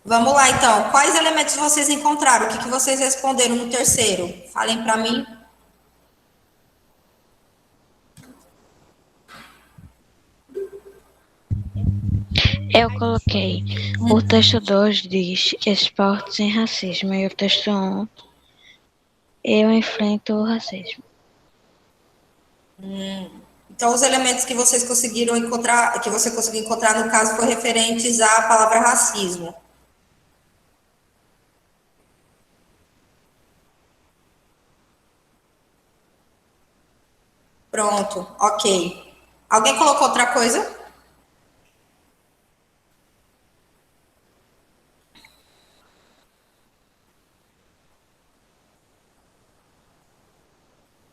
Vamos lá, então. Quais elementos vocês encontraram? O que vocês responderam no terceiro? Falem para mim. Eu coloquei. O texto 2 diz esporte sem racismo. E o texto 1, eu enfrento o racismo. Então, os elementos que vocês conseguiram encontrar, que você conseguiu encontrar no caso, foram referentes à palavra racismo. Pronto, ok. Alguém colocou outra coisa?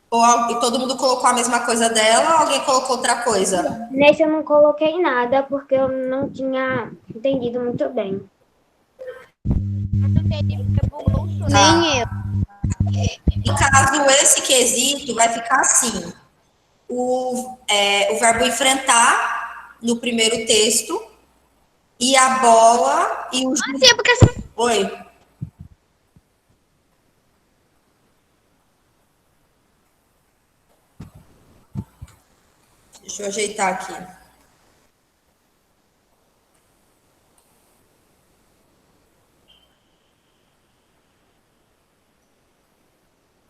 Ou todo mundo colocou a mesma coisa dela, ou alguém colocou outra coisa? Nesse eu não coloquei nada, porque eu não tinha entendido muito bem. Nem eu. No caso, esse quesito vai ficar assim. O verbo enfrentar no primeiro texto e a bola e o... Oi. Deixa eu ajeitar aqui.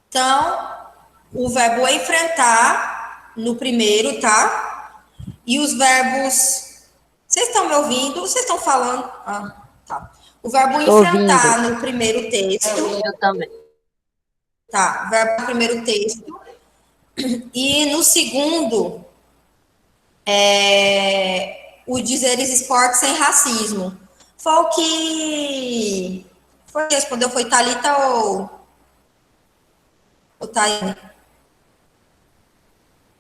Então, o verbo enfrentar no primeiro, tá? E os verbos... Vocês estão me ouvindo? Vocês estão falando? Ah, tá. O verbo enfrentar no primeiro texto. Eu também. Tá, verbo no primeiro texto. E no segundo, o dizeres esporte sem racismo. Foi o que... Foi que respondeu? Foi Thalita ou Taine?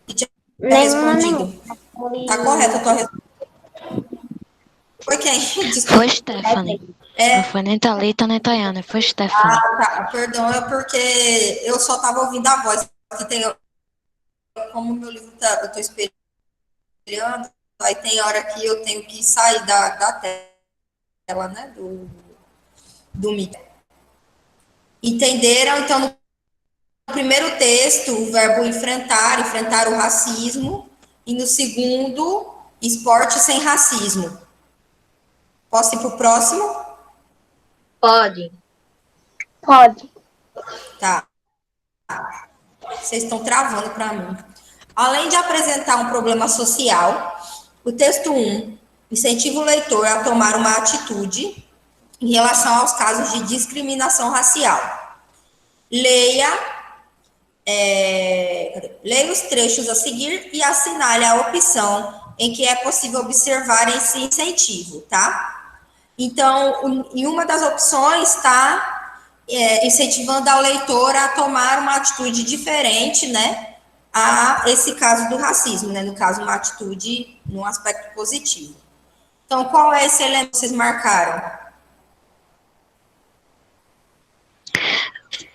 Que tinha respondido. Tá correto a tua resposta. Foi quem? Desculpa. Foi Stephanie. Não foi nem Thalita, nem Tayana, foi Stephanie. Ah, tá. Perdão, é porque eu só estava ouvindo a voz. Que tem, como o meu livro eu estou espelhando, aí tem hora que eu tenho que sair da tela, né? Do Mic. Entenderam? Então, no primeiro texto, o verbo enfrentar o racismo. E no segundo, esporte sem racismo. Posso ir para o próximo? Pode. Pode. Tá. Vocês estão travando para mim. Além de apresentar um problema social, o texto 1 incentiva o leitor a tomar uma atitude em relação aos casos de discriminação racial. Leia os trechos a seguir e assinale a opção em que é possível observar esse incentivo, tá? Então, em uma das opções está incentivando ao leitor a tomar uma atitude diferente, né, a esse caso do racismo, né, no caso, uma atitude num aspecto positivo. Então, qual é esse elemento que vocês marcaram?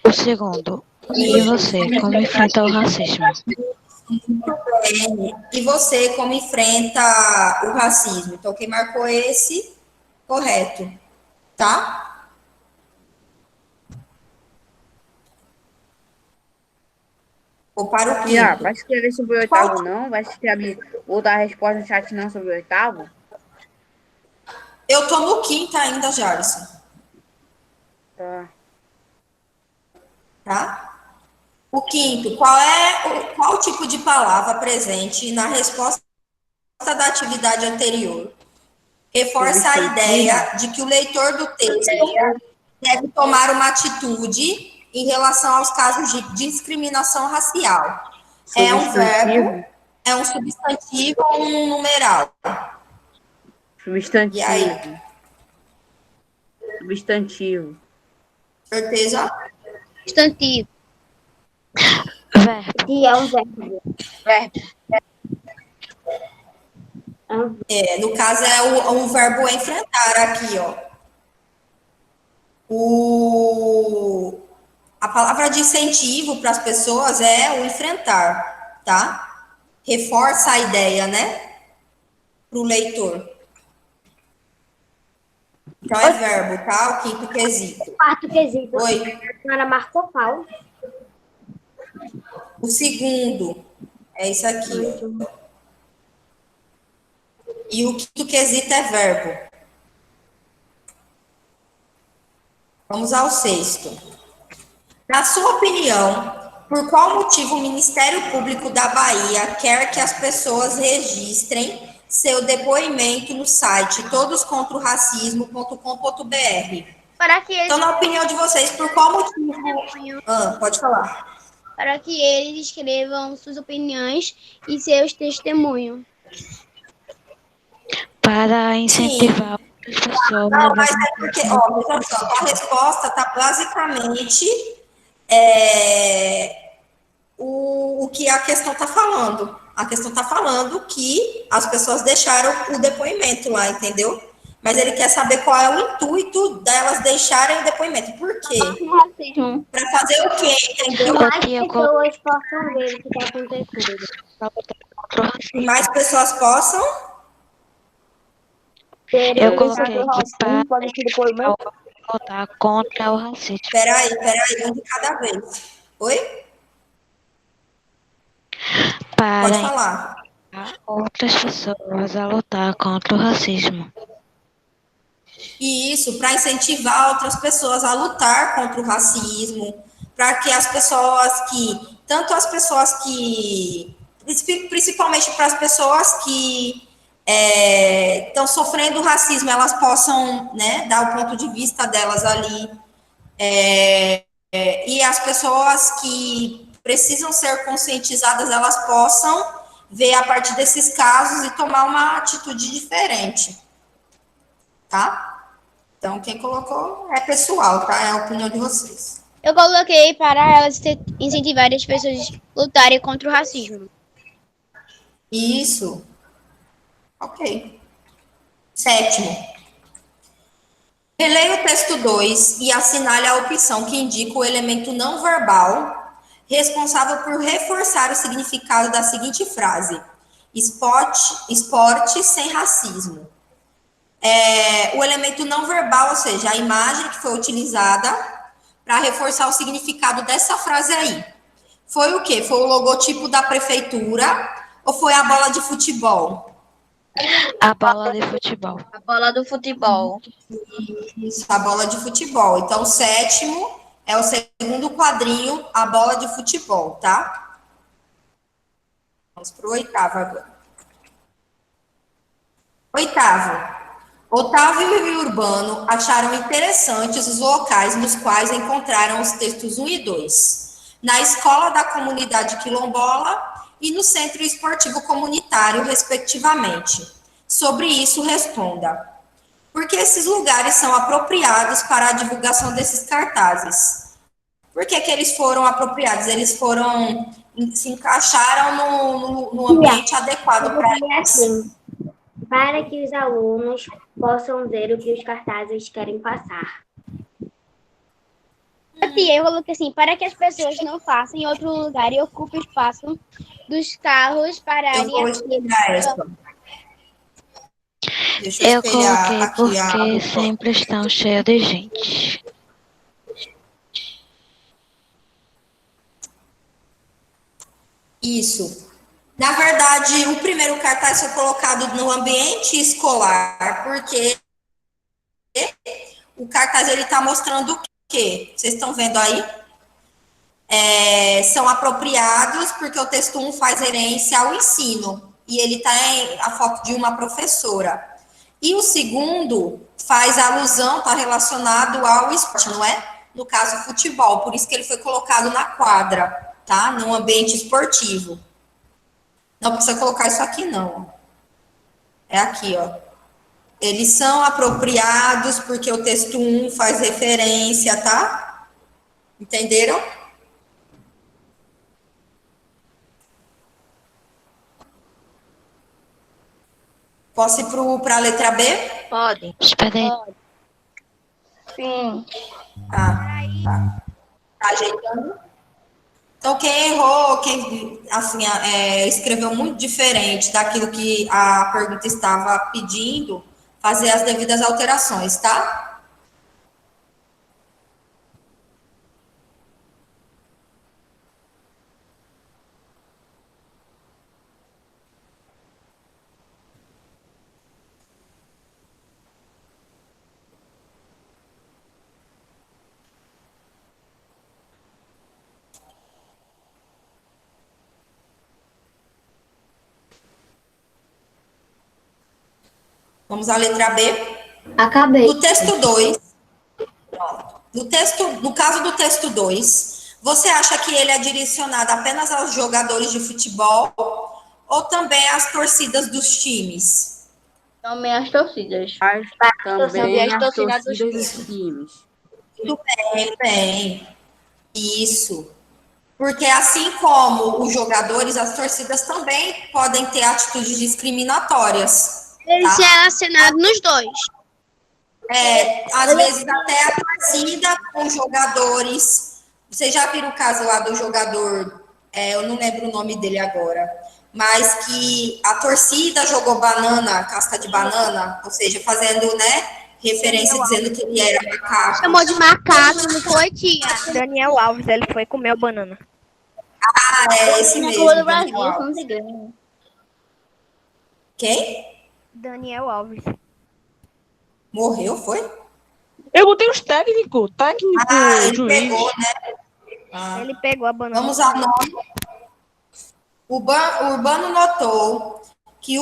O segundo, e você, como enfrenta o racismo? E você, como enfrenta o racismo? Então, quem marcou esse, correto, tá? Ou para o quinto. Vai escrever sobre o oitavo, não? Vai escrever outra resposta no chat, não, sobre o oitavo? Eu tô no quinto ainda, Jarson. Tá? O quinto, qual tipo de palavra presente na resposta da atividade anterior reforça a ideia de que o leitor do texto deve tomar uma atitude em relação aos casos de discriminação racial? É um verbo, é um substantivo ou um numeral? Substantivo. E aí? Substantivo. Certeza? Substantivo. Verbo. E é um verbo. No caso, o verbo enfrentar aqui, ó. A palavra de incentivo para as pessoas é o enfrentar, tá? Reforça a ideia, né? Para o leitor. Então é verbo, tá? O quinto quesito. Quarto quesito. Oi. A senhora marcou qual? O segundo é isso aqui, ó. E o quinto quesito é verbo. Vamos ao sexto. Na sua opinião, por qual motivo o Ministério Público da Bahia quer que as pessoas registrem seu depoimento no site todoscontroracismo.com.br? Para que Então, eles, na opinião de vocês, por qual motivo? Pode falar. para que eles escrevam suas opiniões e seus testemunhos. Para incentivar outras pessoas. Não, mas é porque, ó, veja só, a resposta está basicamente o que a questão está falando. A questão está falando que as pessoas deixaram o depoimento lá, entendeu? Mas ele quer saber qual é o intuito delas deixarem o depoimento. Por quê? Racismo. Para fazer o quê, entendeu? Mais pessoas possam ver o que está acontecendo. E mais pessoas possam. Eu coloquei que Pode ser depoimento. para votar contra o racismo. Peraí, um de cada vez. Oi? Pode Para falar. incentivar outras pessoas a lutar contra o racismo. E isso para incentivar outras pessoas a lutar contra o racismo, para que as pessoas que, tanto as pessoas que, principalmente para as pessoas que estão sofrendo racismo, elas possam, né, dar o ponto de vista delas ali, e as pessoas que precisam ser conscientizadas, elas possam ver a partir desses casos e tomar uma atitude diferente, tá? Então, quem colocou é pessoal, tá? É a opinião de vocês. Eu coloquei para elas incentivarem as pessoas a lutarem contra o racismo. Isso. Ok. Sétimo. Releia o texto 2 e assinale a opção que indica o elemento não verbal responsável por reforçar o significado da seguinte frase: esporte sem racismo. O elemento não verbal, ou seja, a imagem que foi utilizada para reforçar o significado dessa frase aí. Foi o quê? Foi o logotipo da prefeitura ou foi a bola de futebol? A bola de futebol. A bola do futebol. Isso, a bola de futebol. Então, o sétimo é o segundo quadrinho, a bola de futebol, tá? Vamos para o oitavo agora. Oitavo. Otávio e Urbano acharam interessantes os locais nos quais encontraram os textos 1 e 2, na escola da comunidade quilombola e no centro esportivo comunitário, respectivamente. Sobre isso, responda: por que esses lugares são apropriados para a divulgação desses cartazes? Por que eles foram apropriados? Eles se encaixaram no ambiente adequado para eles. Assim, para que os alunos possam ver o que os cartazes querem passar. Eu coloquei assim, para que as pessoas não façam em outro lugar e ocupem o espaço dos carros Eu pararem vou aqui. explicar essa. Deixa Eu espelhar coloquei aqui porque sempre estão cheios de gente. Isso. Na verdade, o primeiro cartaz foi colocado no ambiente escolar, porque o cartaz ele está mostrando o quê? Vocês estão vendo aí? São apropriados porque o texto 1 faz referência ao ensino e ele está a foco de uma professora. E o segundo faz alusão, está relacionado ao esporte, não é? No caso, futebol, por isso que ele foi colocado na quadra, tá? Num ambiente esportivo. Não precisa colocar isso aqui, não. É aqui, ó. Eles são apropriados porque o texto 1 faz referência, tá? Entenderam? Posso ir para a letra B? Pode. Espera aí. Sim. Tá. Tá ajeitando? Então, quem errou, quem assim, escreveu muito diferente daquilo que a pergunta estava pedindo, fazer as devidas alterações, tá? Vamos à letra B. Acabei. No texto 2, no caso do texto 2, você acha que ele é direcionado apenas aos jogadores de futebol ou também às torcidas dos times? Também as torcidas. Também as as torcidas dos torcidas dos times. Muito bem. Isso. Porque assim como os jogadores, as torcidas também podem ter atitudes discriminatórias. Ele se Tá? relacionado nos dois. Às vezes até a torcida com jogadores. Vocês já viram o caso lá do jogador, eu não lembro o nome dele agora, mas que a torcida jogou banana, casca de banana, ou seja, fazendo, né, referência dizendo que ele era macaco. Chamou de macaco, não foi, tia? Daniel Alves, ele foi comer a banana. É esse Na mesmo. Rua do Brasil, Daniel. vamos de grana. Quem? Daniel Alves. Morreu, foi? Eu botei os técnicos, Ele juiz. pegou, né? Ele pegou a banana. Vamos ao nome. O Urbano notou que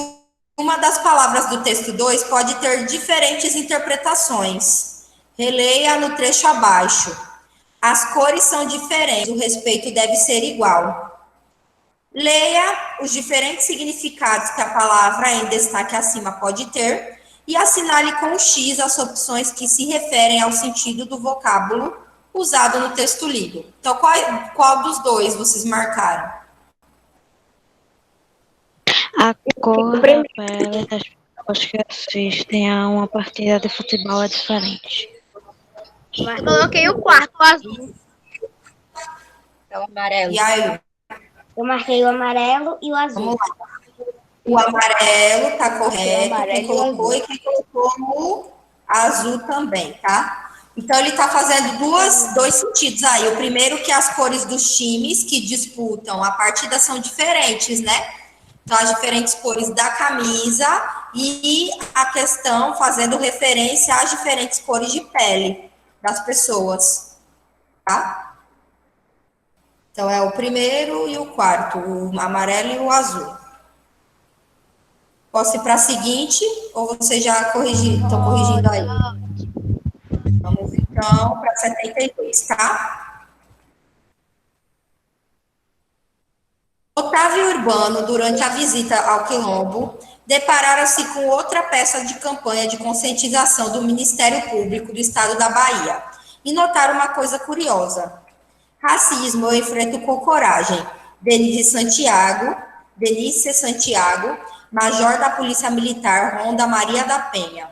uma das palavras do texto 2 pode ter diferentes interpretações. Releia no trecho abaixo. As cores são diferentes, o respeito deve ser igual. Leia os diferentes significados que a palavra em destaque acima pode ter e assinale com X as opções que se referem ao sentido do vocábulo usado no texto lido. Então, qual dos dois vocês marcaram? A cor da pele das pessoas que assistem a uma partida de futebol é diferente. Eu coloquei o quarto, o azul. É o amarelo. E aí, Eu marquei o amarelo e o azul. vamos lá. O amarelo está correto, amarelo quem e colocou e quem colocou o azul também, tá? Então, ele está fazendo dois sentidos aí. O primeiro, que as cores dos times que disputam a partida são diferentes, né? Então, as diferentes cores da camisa e a questão fazendo referência às diferentes cores de pele das pessoas, tá? Então, é o primeiro e o quarto, o amarelo e o azul. Posso ir para a seguinte, ou vocês já estão corrigindo aí? Vamos, então, para 72, tá? Otávio e Urbano, durante a visita ao Quilombo, depararam-se com outra peça de campanha de conscientização do Ministério Público do Estado da Bahia e notaram uma coisa curiosa. Racismo eu enfrento com coragem. Denise Santiago, major da Polícia Militar, Ronda Maria da Penha.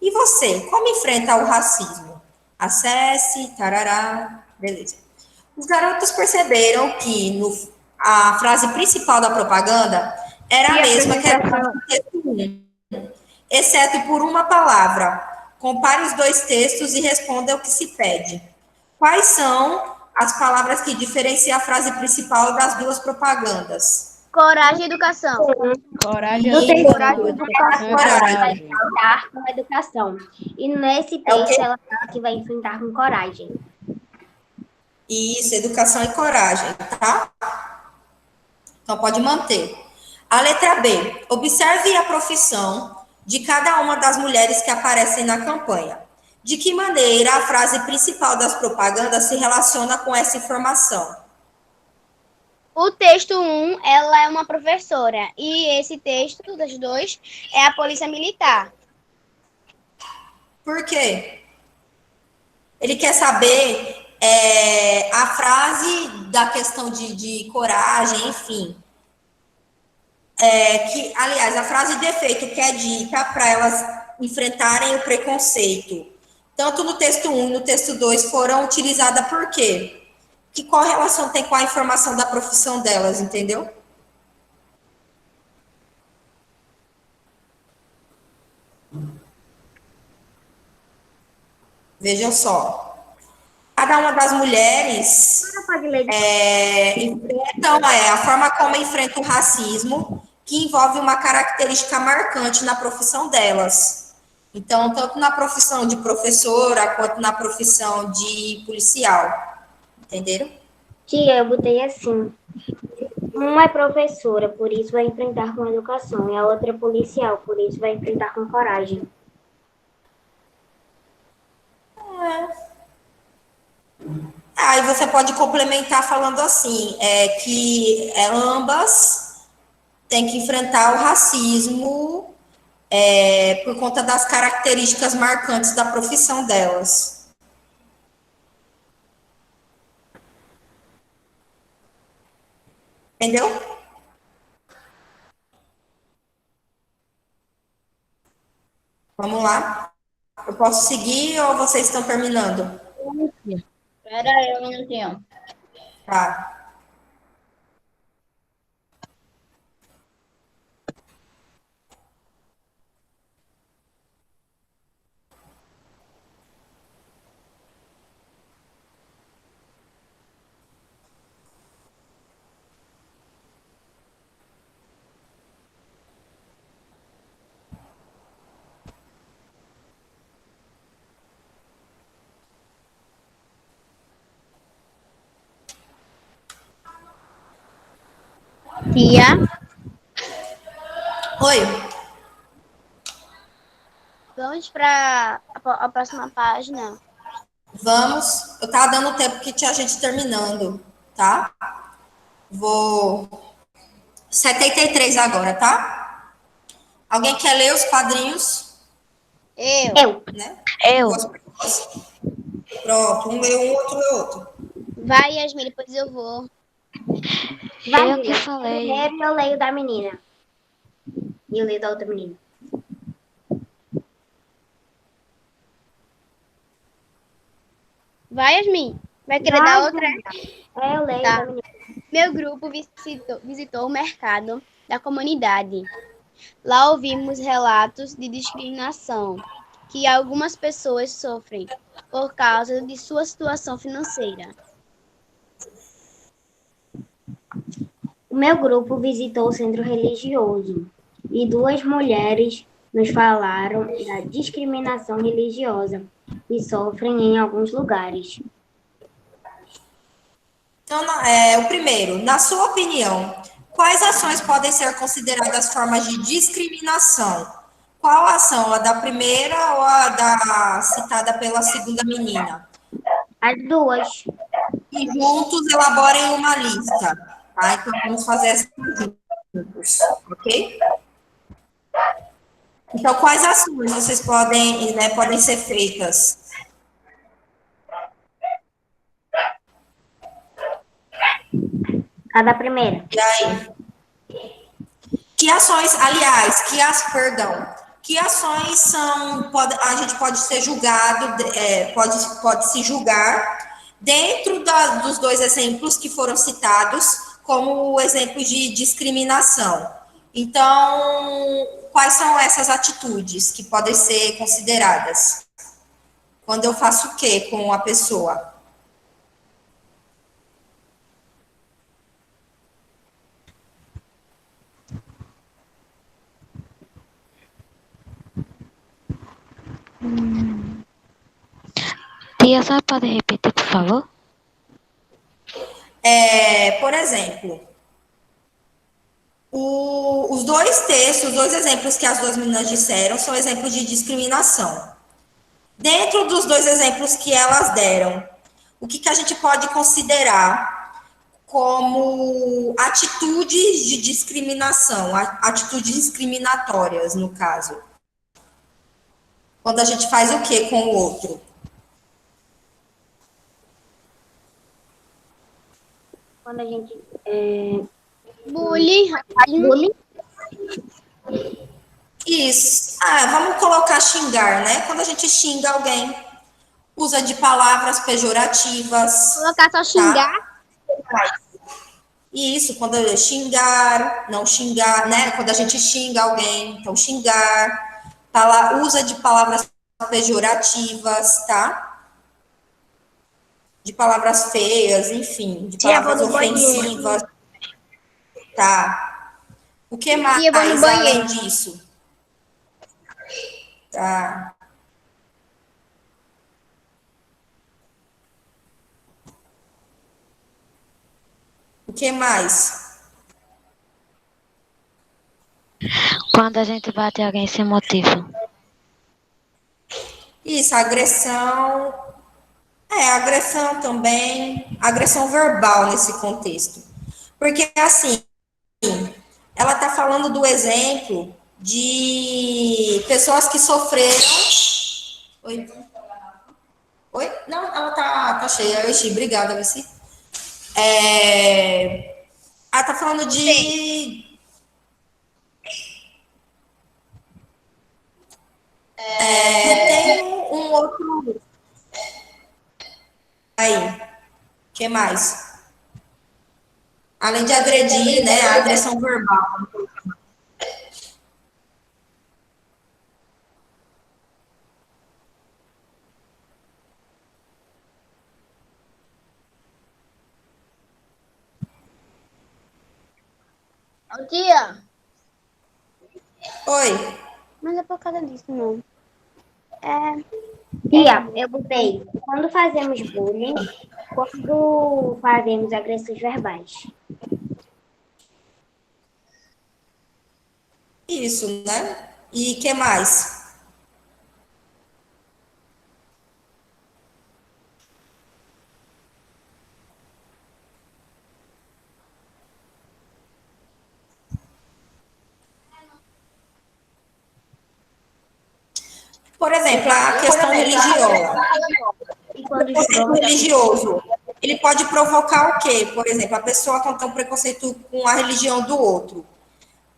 E você, como enfrenta o racismo? Acesse, tarará, beleza. Os garotos perceberam que a frase principal da propaganda era a mesma que era no texto 1, exceto por uma palavra. Compare os dois textos e responda o que se pede. Quais são as palavras que diferenciam a frase principal das duas propagandas? Coragem e educação. Coragem. Não tem coragem. coragem. Enfrentar com educação. E nesse texto ela fala que vai enfrentar com coragem. Isso, educação e coragem, tá? Então, pode manter. A letra B. Observe a profissão de cada uma das mulheres que aparecem na campanha. De que maneira a frase principal das propagandas se relaciona com essa informação? O texto 1, ela é uma professora. E esse texto dos dois é a polícia militar. Por quê? Ele quer saber a frase da questão de coragem, enfim. Aliás, a frase de efeito que é dita para elas enfrentarem o preconceito, tanto no texto 1 e no texto 2, foram utilizadas por quê? Que qual relação tem com a informação da profissão delas, entendeu? Vejam só. Cada uma das mulheres enfrentam a forma como enfrenta o racismo, que envolve uma característica marcante na profissão delas. Então, tanto na profissão de professora, quanto na profissão de policial. Entenderam? Tia, eu botei assim. Uma é professora, por isso vai enfrentar com educação. E a outra é policial, por isso vai enfrentar com coragem. Aí você pode complementar falando assim, que ambas têm que enfrentar o racismo por conta das características marcantes da profissão delas. Entendeu? Vamos lá? Eu posso seguir ou vocês estão terminando? Espera aí um minutinho. Tá. Tia, Oi. vamos para a próxima página. Vamos. Eu tava dando tempo que tinha gente terminando, tá? Vou 73 agora, tá? Alguém quer ler os quadrinhos? Eu. Né? Eu. Pronto, um lê um, outro lê outro. Vai, Yasmin, depois eu vou. Vai, Eu que falei. primeiro eu leio da menina. E eu leio da outra menina. Vai, Yasmin. Vai querer dar outra? Eu leio Tá. da menina. Meu grupo visitou o mercado da comunidade. Lá ouvimos relatos de discriminação que algumas pessoas sofrem por causa de sua situação financeira. O meu grupo visitou o centro religioso e duas mulheres nos falaram da discriminação religiosa que sofrem em alguns lugares. Então, o primeiro, na sua opinião, quais ações podem ser consideradas formas de discriminação? Qual ação? A da primeira ou a da citada pela segunda menina? As duas. E juntos elaborem uma lista. Tá? Então, vamos fazer essa juntos, ok? Então, quais ações vocês podem ser feitas? A da primeira. E aí? Que ações, aliás, que ações a gente pode ser julgado, pode se julgar dentro dos dois exemplos que foram citados como exemplos de discriminação. Então, quais são essas atitudes que podem ser consideradas? Quando eu faço o quê com a pessoa? Tia, só pode repetir, por favor? Por exemplo, os dois exemplos que as duas meninas disseram são exemplos de discriminação. Dentro dos dois exemplos que elas deram, o que a gente pode considerar como atitudes de discriminação, atitudes discriminatórias, no caso? Quando a gente faz o quê com o outro? Quando a gente... Bullying. Bullying. Isso. Vamos colocar xingar, né? Quando a gente xinga alguém, usa de palavras pejorativas. Colocar só xingar. Isso, quando xingar, não xingar, né? Quando a gente xinga alguém, então xingar. Usa de palavras pejorativas, tá? de palavras feias, enfim, de Tia, vou palavras no banheiro. ofensivas, tá? O que mais Tia, vou no além banheiro. disso? Tá. O que mais? Quando a gente bate alguém sem motivo. Isso, agressão. Agressão também. Agressão verbal nesse contexto. Porque, assim, ela está falando do exemplo de pessoas que sofreram. Oi? Oi? Não, ela tá cheia. Oxi, obrigada, Vici. Ela tá falando de. Tem um outro. Aí. O que mais? Além de agredir, né? A agressão verbal. Ô, tia, Oi. Mas é por causa disso, não. Tia, eu botei. Quando fazemos bullying, quando fazemos agressões verbais. Isso, né? E que mais? Por exemplo, a questão religiosa. E quando O conceito religioso, ele pode provocar o quê? Por exemplo, a pessoa que tem um preconceito com a religião do outro.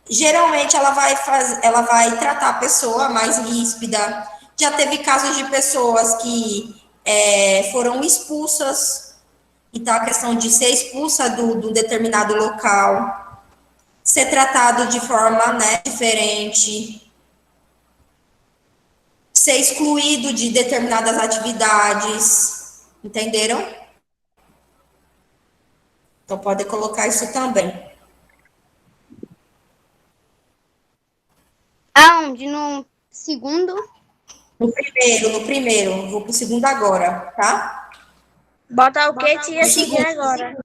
Geralmente ela vai tratar a pessoa mais ríspida. Já teve casos de pessoas que foram expulsas. Então, a questão de ser expulsa do determinado local, ser tratado de forma, né, diferente, ser excluído de determinadas atividades, entenderam? Então, pode colocar isso também. Aonde? No segundo? No primeiro. Vou pro segundo agora, tá? Bota o que, tia? Segundo. Agora.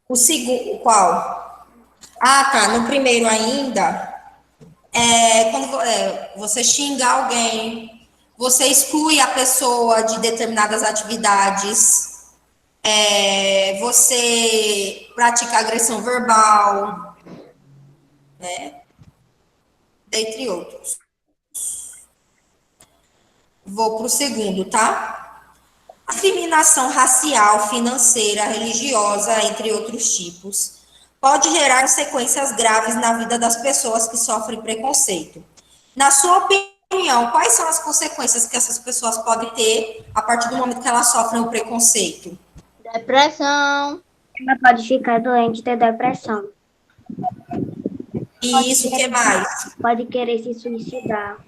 O segundo, qual? Ah, tá. No primeiro ainda, quando você xinga alguém, você exclui a pessoa de determinadas atividades, você pratica agressão verbal, né? Dentre outros. Vou para o segundo, tá? A discriminação racial, financeira, religiosa, entre outros tipos, pode gerar consequências graves na vida das pessoas que sofrem preconceito. Na sua opinião, quais são as consequências que essas pessoas podem ter a partir do momento que elas sofrem o preconceito? depressão. ela pode ficar doente, ter depressão. E isso, o que mais? Pode querer se suicidar.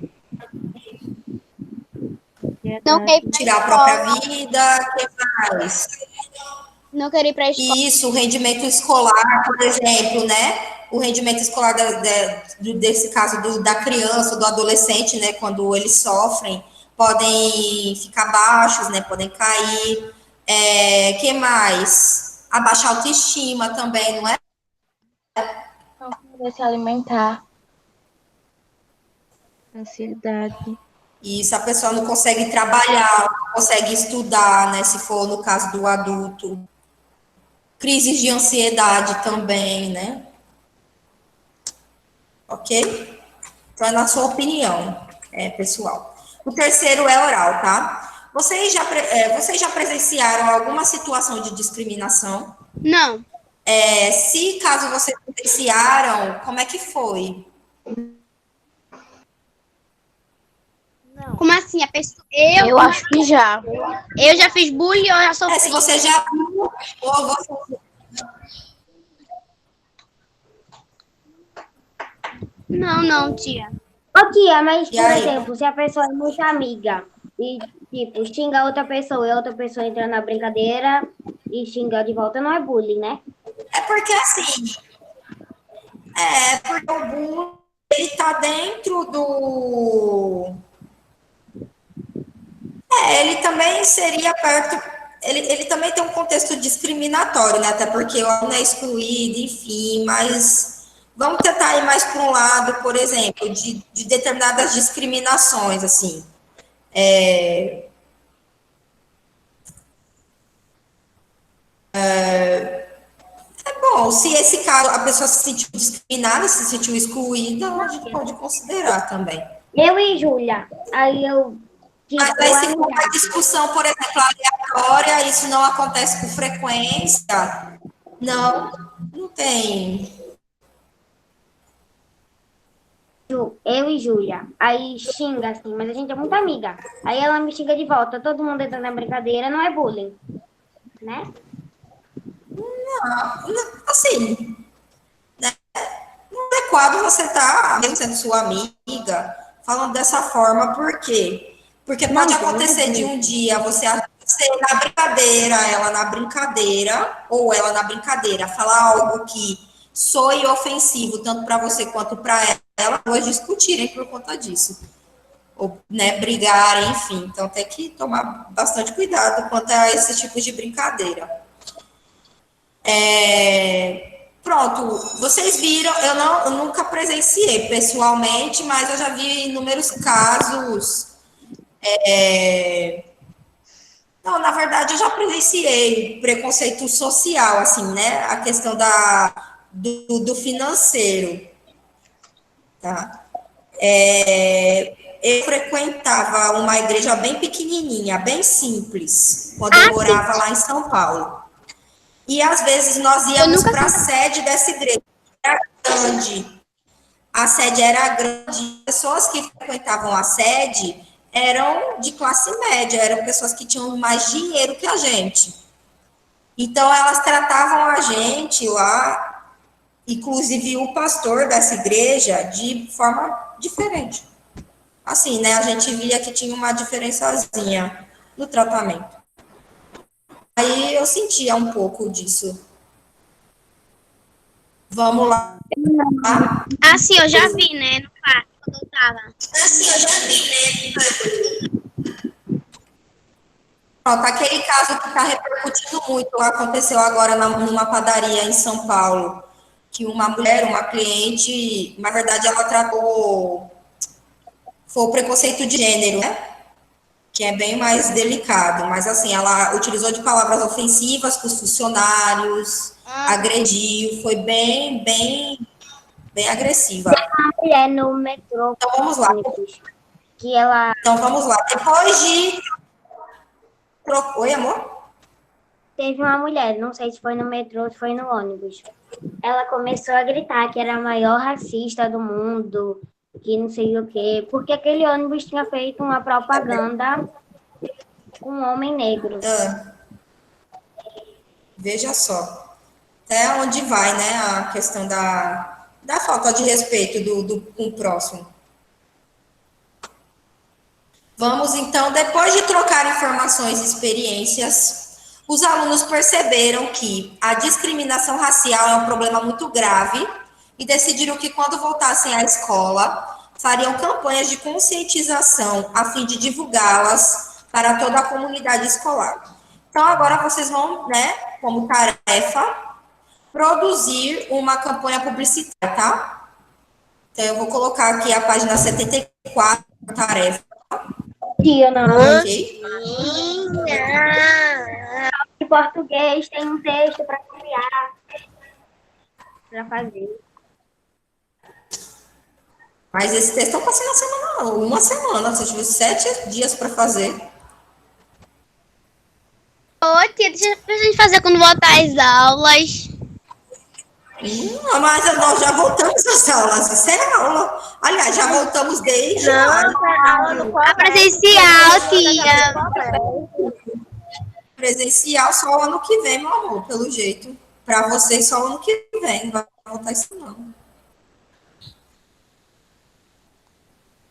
Não quer ir pra Tirar a própria vida, o que mais? Não querer ir para a escola. Isso, o rendimento escolar, por exemplo, né? O rendimento escolar desse caso da criança, do adolescente, né? Quando eles sofrem, podem ficar baixos, né? Podem cair. Que mais? A baixa autoestima também, não é? Não poder se alimentar. Ansiedade. Isso, a pessoa não consegue trabalhar, não consegue estudar, né? Se for no caso do adulto. Crises de ansiedade também, né? Ok? Então, é na sua opinião, pessoal. O terceiro é oral, tá? Vocês já presenciaram alguma situação de discriminação? Não. Se caso vocês presenciaram, como é que foi? Como assim? A pessoa. Eu acho que já. Eu já fiz bullying ou já sofri? Se você já viu, ou você... Não, tia. Ô, tia, mas, E por aí? exemplo, se a pessoa é muito amiga e, tipo, xinga outra pessoa e outra pessoa entra na brincadeira e xinga de volta, não é bullying, né? É porque assim, porque o bullying ele tá dentro do. Ele também seria perto. Ele também tem um contexto discriminatório, né? Até porque o aluno é excluído, enfim, mas vamos tentar ir mais para um lado, por exemplo, de determinadas discriminações, assim. Bom, se esse caso a pessoa se sentiu discriminada, se sentiu excluída, a gente pode considerar também. Eu e Júlia, aí eu, Mas tipo, aí, se for uma discussão, por exemplo, aleatória, isso não acontece com frequência, não tem. eu e Júlia, aí xinga assim, mas a gente é muito amiga. Aí ela me xinga de volta, todo mundo entra na brincadeira, não é bullying, né? Assim, né? Não é adequado você estar, mesmo sendo sua amiga, falando dessa forma, por quê? Porque pode acontecer de um dia você na brincadeira, ela na brincadeira, ou ela na brincadeira, falar algo que soe ofensivo, tanto para você quanto para ela, duas discutirem por conta disso. Ou, né, brigarem, enfim. Então tem que tomar bastante cuidado quanto a esse tipo de brincadeira. Pronto, vocês viram, eu nunca presenciei pessoalmente, mas eu já vi inúmeros casos. Não, na verdade, eu já presenciei preconceito social, assim, né? A questão do financeiro, tá? Eu frequentava uma igreja bem pequenininha, bem simples, quando eu morava lá em São Paulo. E às vezes nós íamos para a sede dessa igreja, era grande. A sede era grande, pessoas que frequentavam a sede eram de classe média, eram pessoas que tinham mais dinheiro que a gente. Então elas tratavam a gente lá, inclusive o pastor dessa igreja, de forma diferente. Assim, né? A gente via que tinha uma diferençazinha no tratamento. Aí eu sentia um pouco disso. Vamos lá. Ah, sim, eu já vi, né? No parque, quando eu tava. Pronto, aquele caso que está repercutindo muito, aconteceu agora numa padaria em São Paulo, que uma mulher, uma cliente, na verdade ela tratou, foi o preconceito de gênero, né? Que é bem mais delicado, mas assim, ela utilizou de palavras ofensivas com os funcionários, agrediu, foi bem agressiva. Uma mulher no metrô, Então vamos lá. que ela Então vamos lá. Depois de. Oi, amor? teve uma mulher, não sei se foi no metrô ou se foi no ônibus. Ela começou a gritar que era a maior racista do mundo, que não sei o quê, porque aquele ônibus tinha feito uma propaganda com um homem negro. Veja só. Até onde vai, né, a questão da falta de respeito com o próximo. Vamos, então, depois de trocar informações e experiências, os alunos perceberam que a discriminação racial é um problema muito grave e decidiram que, quando voltassem à escola, fariam campanhas de conscientização a fim de divulgá-las para toda a comunidade escolar. Então, agora vocês vão, né, como tarefa, produzir uma campanha publicitária, tá? Então, eu vou colocar aqui a página 74, tarefa. Tia, não. Ok? Em português tem um texto para criar, para fazer. Mas esse texto eu passei na semana, uma semana, você tive 7 dias para fazer. Ô, tia, deixa a gente fazer quando voltar às aulas. Não, mas nós já voltamos às aulas, isso é aula. Aliás, já voltamos desde maio. A presencial, tia. Presencial só o ano que vem, meu amor, pelo jeito. Para vocês só o ano que vem, não vai voltar isso não.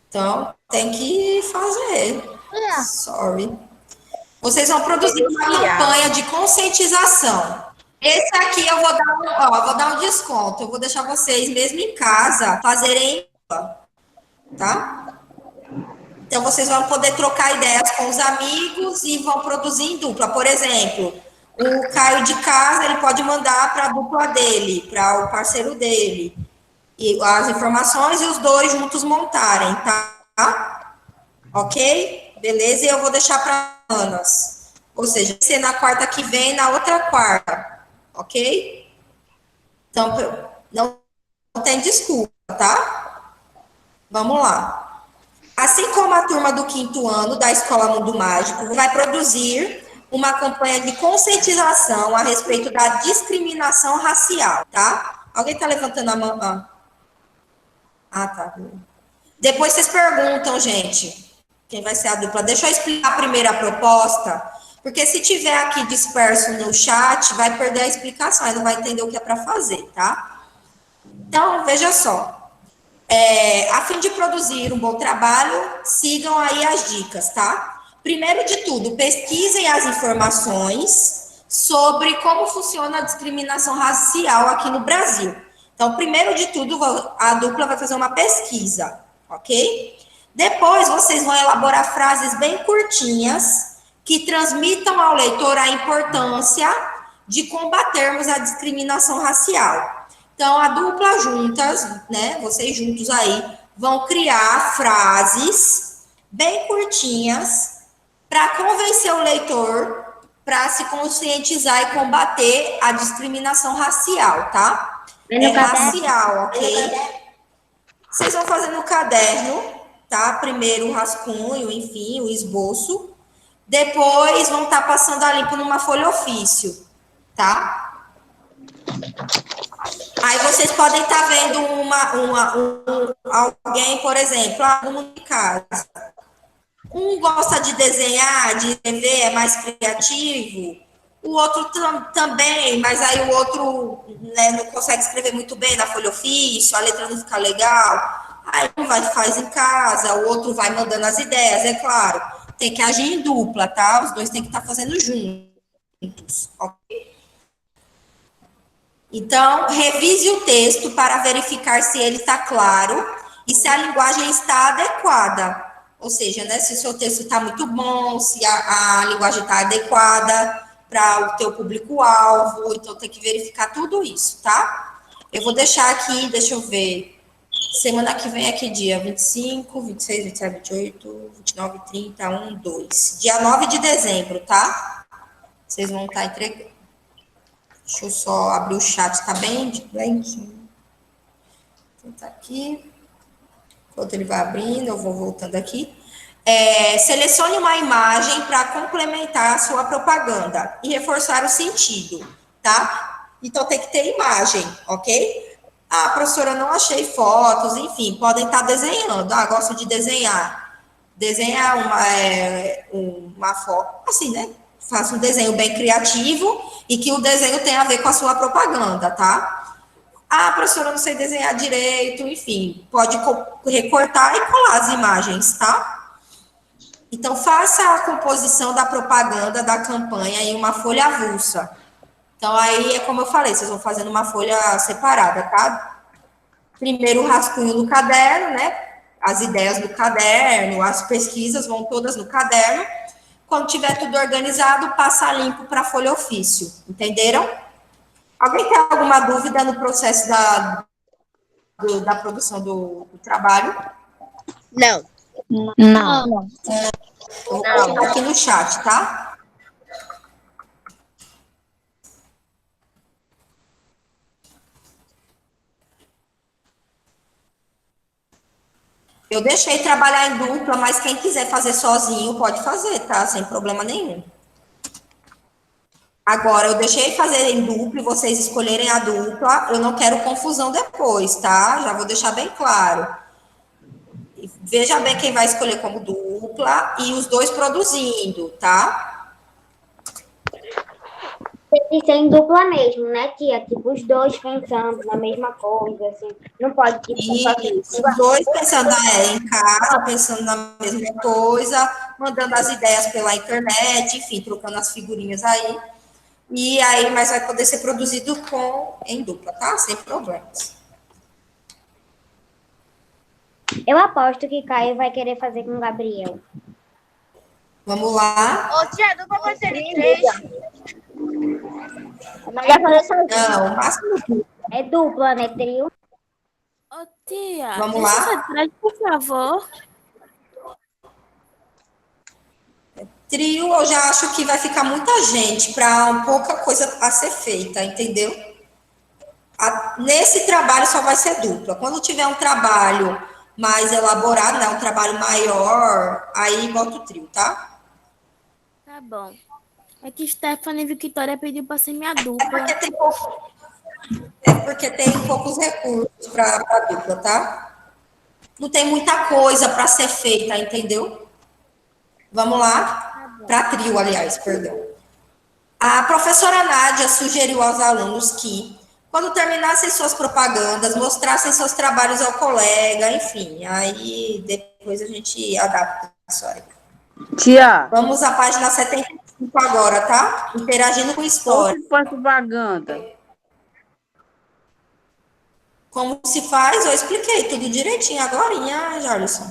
Então, tem que fazer. tia. Sorry. Vocês vão produzir uma campanha de conscientização. Esse aqui eu vou dar um desconto. Eu vou deixar vocês, mesmo em casa, fazerem, tá? Então, vocês vão poder trocar ideias com os amigos e vão produzir em dupla. Por exemplo, o Caio de casa, ele pode mandar para a dupla dele, para o parceiro dele, e as informações e os dois juntos montarem, tá? Ok? Beleza? E eu vou deixar para Anas. Ou seja, ser na quarta que vem, na outra quarta. Ok? Então, não tem desculpa, tá? Vamos lá. Assim como a turma do 5º ano da Escola Mundo Mágico vai produzir uma campanha de conscientização a respeito da discriminação racial, tá? Alguém está levantando a mão? Tá. Depois vocês perguntam, gente, quem vai ser a dupla. Deixa eu explicar primeiro a proposta, porque se tiver aqui disperso no chat, vai perder a explicação, aí não vai entender o que é para fazer, tá? Então, veja só. A fim de produzir um bom trabalho, sigam aí as dicas, tá? Primeiro de tudo, pesquisem as informações sobre como funciona a discriminação racial aqui no Brasil. Então, primeiro de tudo, a dupla vai fazer uma pesquisa, ok? Depois, vocês vão elaborar frases bem curtinhas que transmitam ao leitor a importância de combatermos a discriminação racial. Então, a dupla juntas, né, vocês juntos aí, vão criar frases bem curtinhas para convencer o leitor para se conscientizar e combater a discriminação racial, tá? Racial, ok? Vocês vão fazer no caderno, tá? Primeiro o rascunho, enfim, o esboço. Depois vão estar passando a limpo numa folha ofício, tá? Aí vocês podem estar vendo alguém, por exemplo, aluno de casa. Um gosta de desenhar, de escrever, é mais criativo. O outro também, mas aí o outro, né, não consegue escrever muito bem na folha ofício, a letra não fica legal. Aí um faz em casa, o outro vai mandando as ideias, é claro. Tem que agir em dupla, tá? Os dois têm que estar fazendo juntos, ok? Então, revise o texto para verificar se ele está claro e se a linguagem está adequada. Ou seja, né, se o seu texto está muito bom, se a linguagem está adequada para o teu público-alvo. Então, tem que verificar tudo isso, tá? Eu vou deixar aqui, deixa eu ver. Semana que vem é que dia? 25, 26, 27, 28, 29, 30, 1, 2. Dia 9 de dezembro, tá? Vocês vão estar entregando. Deixa eu só abrir o chat, tá bem lentinho. Então, tá aqui. Enquanto ele vai abrindo, eu vou voltando aqui. Selecione uma imagem para complementar a sua propaganda e reforçar o sentido, tá? Então, tem que ter imagem, ok? Professora, não achei fotos, enfim, podem estar desenhando. Gosto de desenhar. Desenhar uma foto, assim, né? Faça um desenho bem criativo e que o desenho tenha a ver com a sua propaganda, tá? Professora, não sei desenhar direito, enfim, pode recortar e colar as imagens, tá? Então, faça a composição da propaganda da campanha em uma folha avulsa. Então, aí é como eu falei, vocês vão fazendo uma folha separada, tá? Primeiro o rascunho no caderno, né? As ideias no caderno, as pesquisas vão todas no caderno. Quando tiver tudo organizado, passa limpo para a folha ofício. Entenderam? Alguém tem alguma dúvida no processo da produção do trabalho? Não. Não. Vou colocar aqui no chat, tá? Eu deixei trabalhar em dupla, mas quem quiser fazer sozinho pode fazer, tá? Sem problema nenhum. Agora, eu deixei fazer em dupla e vocês escolherem a dupla. Eu não quero confusão depois, tá? Já vou deixar bem claro. Veja bem quem vai escolher como dupla e os dois produzindo, tá? tem que ser em dupla mesmo, né, tia? Tipo, os dois pensando na mesma coisa, assim. Não pode, tipo, ser sozinho. Os dois pensando em casa, pensando na mesma coisa, mandando as ideias pela internet, enfim, trocando as figurinhas aí. E aí, mas vai poder ser produzido em dupla, tá? Sem problemas. Eu aposto que Caio vai querer fazer com o Gabriel. Vamos lá. Ô, tia, dupla pode ser de 3. Vai fazer sozinho. Não, o máximo. É dupla, né, trio? Ô, tia, Vamos deixa lá. essa atrás, por favor. Trio, eu já acho que vai ficar muita gente para pouca coisa a ser feita, entendeu? Nesse trabalho só vai ser dupla. Quando tiver um trabalho mais elaborado, né, um trabalho maior, aí bota o trio, tá? Tá bom. É que Stephanie Victoria pediu pra ser minha dupla. É porque tem poucos recursos para dupla, tá? Não tem muita coisa para ser feita, entendeu? Vamos lá? Para trio, aliás, perdão. A professora Nádia sugeriu aos alunos que, quando terminassem suas propagandas, mostrassem seus trabalhos ao colega, enfim, aí depois a gente adapta a história. Tia, Vamos à página 75 agora, tá? Interagindo com história. como se faz propaganda? Como se faz? Eu expliquei tudo direitinho agora, Jarlison.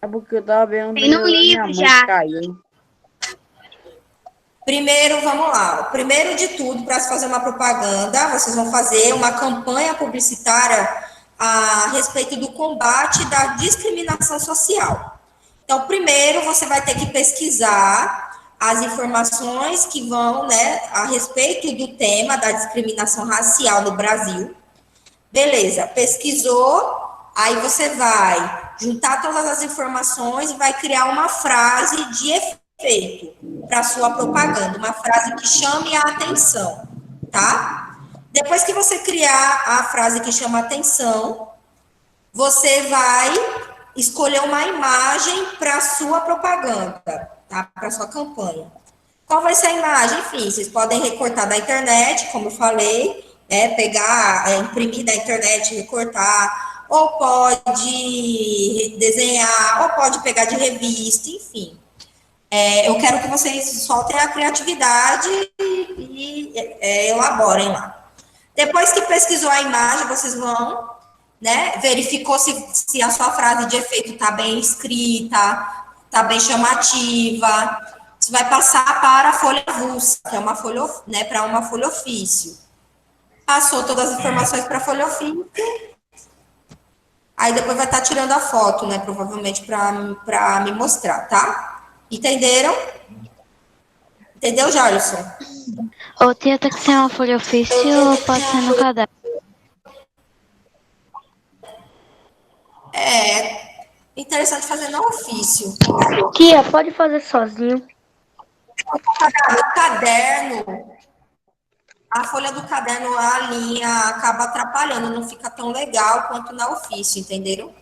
É porque eu tava vendo Tem no minha livro mãe já. caiu. Primeiro, vamos lá. Primeiro de tudo, para se fazer uma propaganda, vocês vão fazer uma campanha publicitária a respeito do combate da discriminação social. Então, primeiro, você vai ter que pesquisar as informações que vão, né, a respeito do tema da discriminação racial no Brasil. Beleza, pesquisou, aí você vai juntar todas as informações e vai criar uma frase de efeito para sua propaganda, uma frase que chame a atenção, tá? Depois que você criar a frase que chama a atenção, você vai escolher uma imagem para sua propaganda, tá? Para sua campanha. Qual vai ser a imagem? Enfim, vocês podem recortar da internet, como eu falei, pegar, imprimir da internet, recortar, ou pode desenhar, ou pode pegar de revista, enfim. Eu quero que vocês soltem a criatividade e elaborem lá. Depois que pesquisou a imagem, vocês vão, né, verificou se a sua frase de efeito está bem escrita, está bem chamativa. Você vai passar para a folha avulsa, que é uma folha, né, para uma folha ofício. Passou todas as informações para a folha ofício. Aí depois vai estar tirando a foto, né, provavelmente para me mostrar, tá? Entenderam? Entendeu, Jarlison? Ô, tia, tem que ser uma folha ofício ou pode ser no caderno? Interessante fazer no ofício. Tia, pode fazer sozinho. O caderno, a folha do caderno, a linha acaba atrapalhando, não fica tão legal quanto na ofício, entenderam?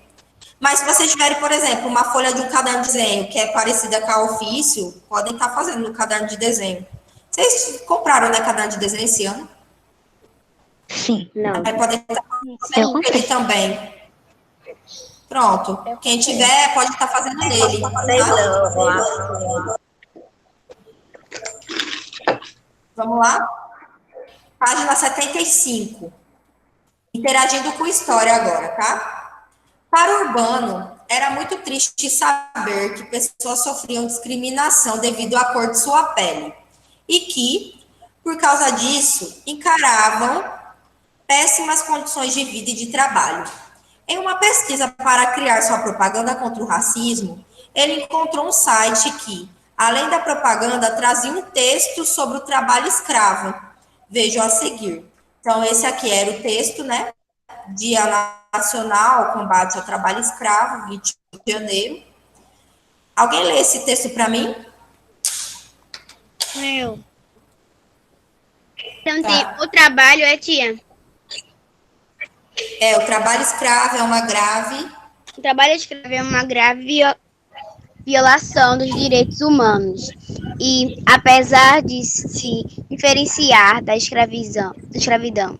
Mas se vocês tiverem, por exemplo, uma folha de um caderno de desenho que é parecida com a ofício, podem estar fazendo no caderno de desenho. Vocês compraram, né, caderno de desenho esse ano? Sim. Não. Aí podem estar fazendo nele também. Pronto. Quem tiver, pode estar fazendo nele. Tá? Vamos lá? Página 75. Interagindo com história agora, tá? Para o Urbano, era muito triste saber que pessoas sofriam discriminação devido à cor de sua pele e que, por causa disso, encaravam péssimas condições de vida e de trabalho. Em uma pesquisa para criar sua propaganda contra o racismo, ele encontrou um site que, além da propaganda, trazia um texto sobre o trabalho escravo. Vejam a seguir. Então, esse aqui era o texto, né? Dia Nacional, Combate ao Trabalho Escravo, 20 de janeiro. Alguém lê esse texto para mim? Eu. Então, tem o trabalho, tia? O trabalho escravo é uma grave... O trabalho escravo é uma grave violação dos direitos humanos. E, apesar de se diferenciar da escravidão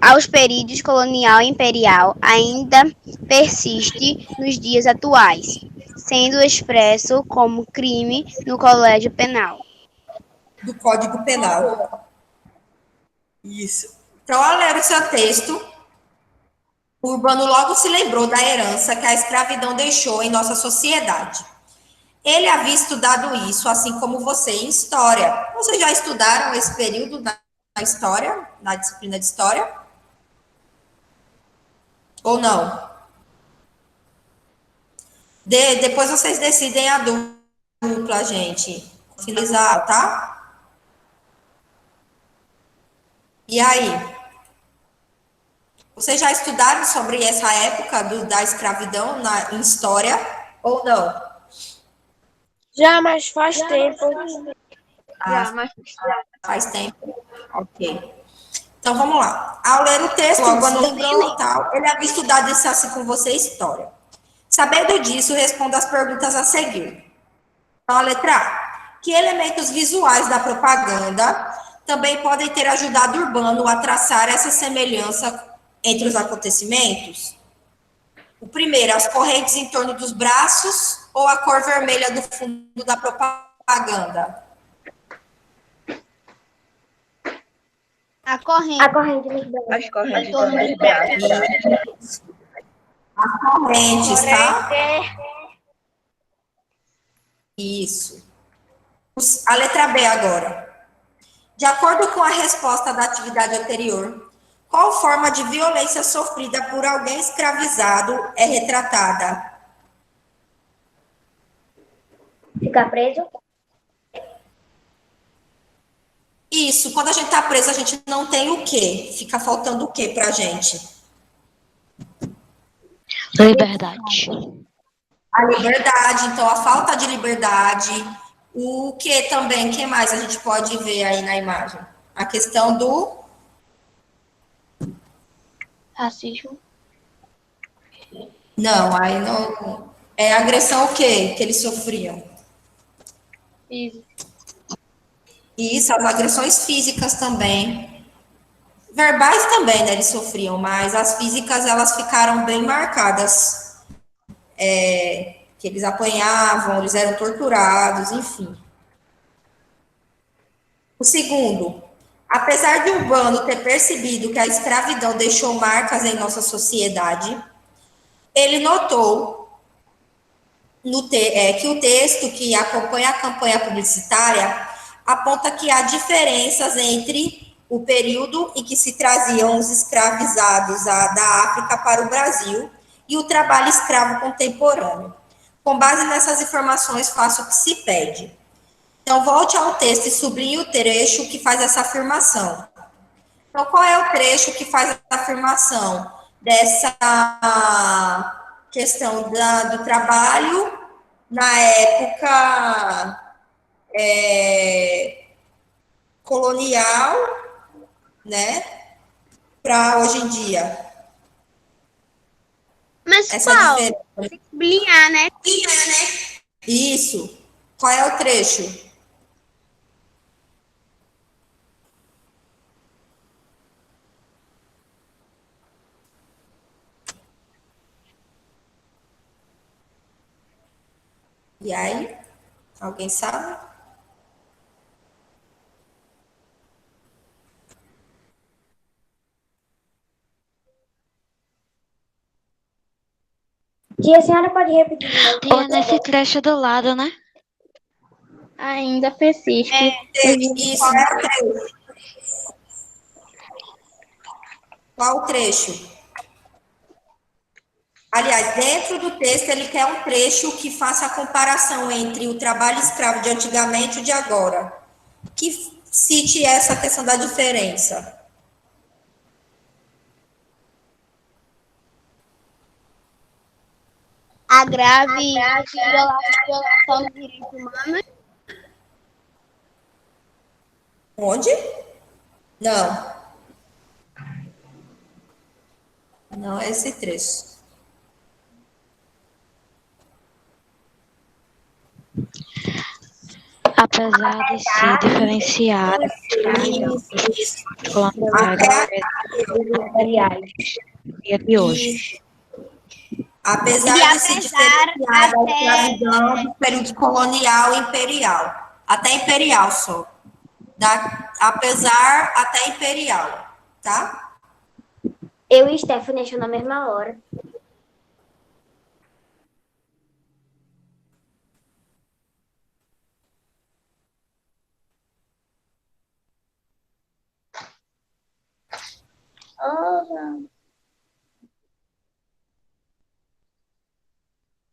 aos períodos colonial e imperial ainda persiste nos dias atuais, sendo expresso como crime no Código Penal. Do Código Penal. Isso. Então, ao ler o seu texto, o Urbano logo se lembrou da herança que a escravidão deixou em nossa sociedade. Ele havia estudado isso, assim como você, em história. Vocês já estudaram esse período na história, na disciplina de história? Ou não? Depois vocês decidem a dupla, gente. Finalizar, tá? E aí? Vocês já estudaram sobre essa época da escravidão em história ou não? Já, mas faz tempo. Faz tempo. Ok. Então, vamos lá. Ao ler o texto, logo lembrou tal, ele havia estudado isso assim com você, história. Sabendo disso, responda as perguntas a seguir. Então, a letra A. Que elementos visuais da propaganda também podem ter ajudado Urbano a traçar essa semelhança entre os acontecimentos? O primeiro, as correntes em torno dos braços ou a cor vermelha do fundo da propaganda? A corrente. A corrente nos braços. As correntes dos braços. As correntes, tá? Isso. A letra B agora. De acordo com a resposta da atividade anterior, qual forma de violência sofrida por alguém escravizado é retratada? Ficar preso? Isso, quando a gente está preso, a gente não tem o quê? Fica faltando o quê para a gente? Liberdade. A liberdade, então a falta de liberdade, o que também, o que mais a gente pode ver aí na imagem? A questão do Racismo. Não, aí não. É agressão o quê que eles sofriam? Isso, as agressões físicas também. Verbais também, né, eles sofriam, mas as físicas, elas ficaram bem marcadas. Que eles apanhavam, eles eram torturados, enfim. O segundo, apesar de Urbano ter percebido que a escravidão deixou marcas em nossa sociedade, ele notou que o texto que acompanha a campanha publicitária aponta que há diferenças entre o período em que se traziam os escravizados da África para o Brasil e o trabalho escravo contemporâneo. Com base nessas informações, faço o que se pede. Então, volte ao texto e sublinhe o trecho que faz essa afirmação. Então, qual é o trecho que faz essa afirmação dessa questão do trabalho na época colonial, né, para hoje em dia? Mas Essa qual? diferença. Tem que sublinhar, né? Isso. Qual é o trecho? E aí? Alguém sabe? Tia, a senhora pode repetir de novo? Tia, nesse trecho do lado, né? Ainda persiste. Isso, qual é o trecho? Qual o trecho? Aliás, dentro do texto, ele quer um trecho que faça a comparação entre o trabalho escravo de antigamente e o de agora. Que cite essa questão da diferença. A grave violação dos direitos humanos. Onde? Não. Não é esse trecho. apesar de se diferenciar dos coloniais do dia de hoje. Apesar de se diferenciar da escravidão do período colonial e imperial. Até imperial só. Apesar até imperial, tá? Eu e Stephanie achou na mesma hora.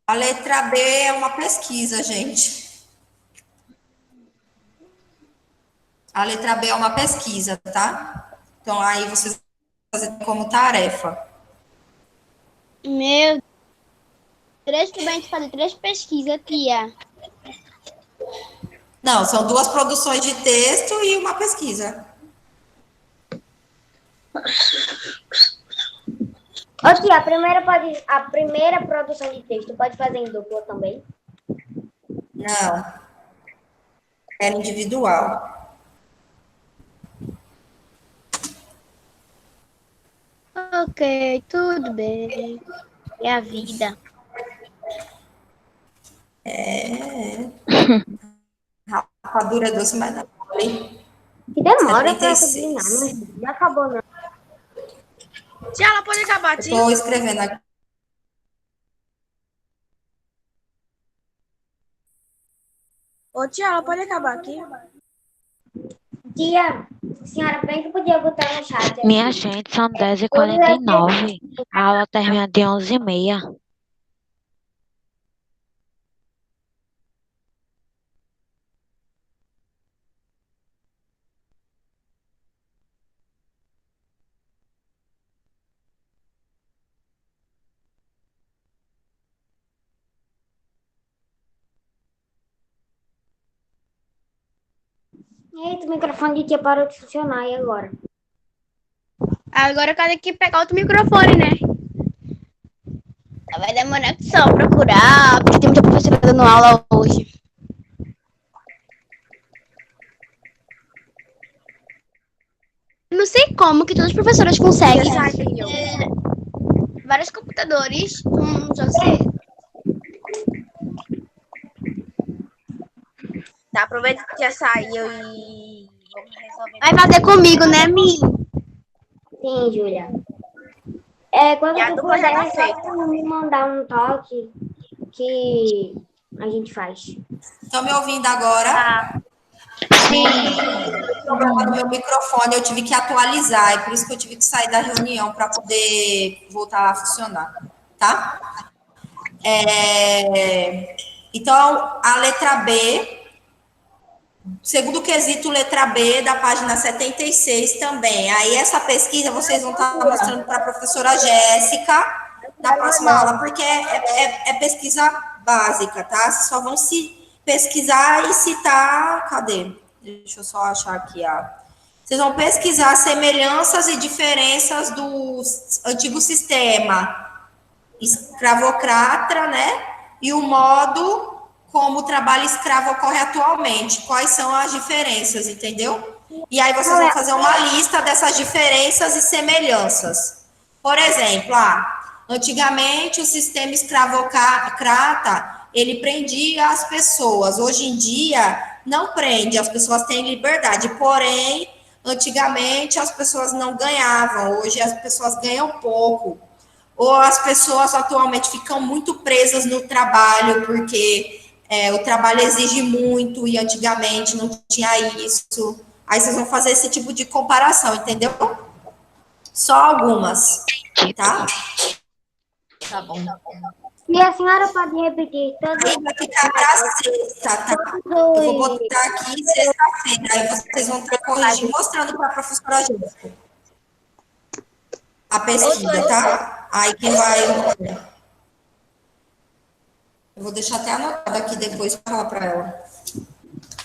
A letra B é uma pesquisa, gente. A letra B é uma pesquisa, tá? Então, aí vocês vão fazer como tarefa. Meu Deus, que bem fazer 3 pesquisas, tia. Não, são 2 produções de texto e uma pesquisa. Ô, tia, a primeira produção de texto pode fazer em dupla também? Não. É individual. Ok, tudo bem. É a vida. Rapadura doce, mas não. Que demora pra 76. terminar, não acabou não. Tia, ela pode acabar, tia? Estou escrevendo aqui. Ô, tia, ela pode acabar aqui? Tia, a senhora bem que podia botar no chat aqui. Minha gente, são 10h49. A aula termina de 11h30. Eita, o microfone de tia parou de funcionar, e agora? Agora cadê que pegar outro microfone, né? Vai demorar que só procurar, porque tem muita professora dando aula hoje. Eu não sei como que todas as professoras conseguem vários computadores. Já sei. Tá, aproveita que já saiu e vamos resolver. Vai fazer comigo, né, Mi? Sim, Júlia. Quando E a tu dupla já tá puder, feita. só me mandar um toque que a gente faz. Estão me ouvindo agora? O meu microfone eu tive que atualizar, é por isso que eu tive que sair da reunião para poder voltar a funcionar, tá? Então, a letra B, segundo quesito, letra B, da página 76 também. Aí, essa pesquisa vocês vão estar mostrando para a professora Jéssica na próxima aula, porque é pesquisa básica, tá? Vocês só vão se pesquisar e citar. Cadê? Deixa eu só achar aqui. Vocês vão pesquisar semelhanças e diferenças do antigo sistema escravocrata, né? E o modo como o trabalho escravo ocorre atualmente. Quais são as diferenças, entendeu? E aí vocês vão fazer uma lista dessas diferenças e semelhanças. Por exemplo, antigamente o sistema escravocrata, ele prendia as pessoas. Hoje em dia, não prende, as pessoas têm liberdade. Porém, antigamente as pessoas não ganhavam, hoje as pessoas ganham pouco. Ou as pessoas atualmente ficam muito presas no trabalho, porque o trabalho exige muito e antigamente não tinha isso. Aí vocês vão fazer esse tipo de comparação, entendeu? Só algumas, tá? Tá bom. E a senhora pode repetir todas Aí vai ficar para sexta, tá? Eu vou botar aqui sexta-feira, aí vocês vão estar corrigindo, mostrando para a professora Jéssica a pesquisa, tá? Aí quem vai... Eu vou deixar até anotado aqui depois para falar para ela.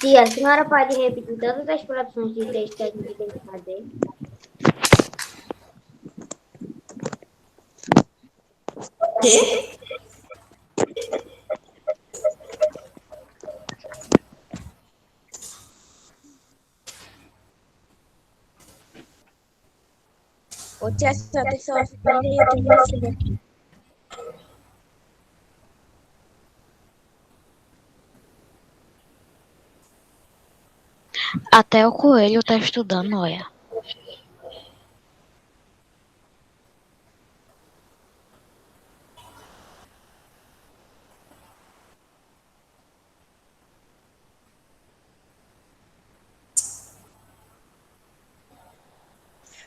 Tia, a senhora pode repetir todas as produções de texto que a gente tem que fazer? Quê? Tia Santa tem só filha. Até o coelho tá estudando, olha.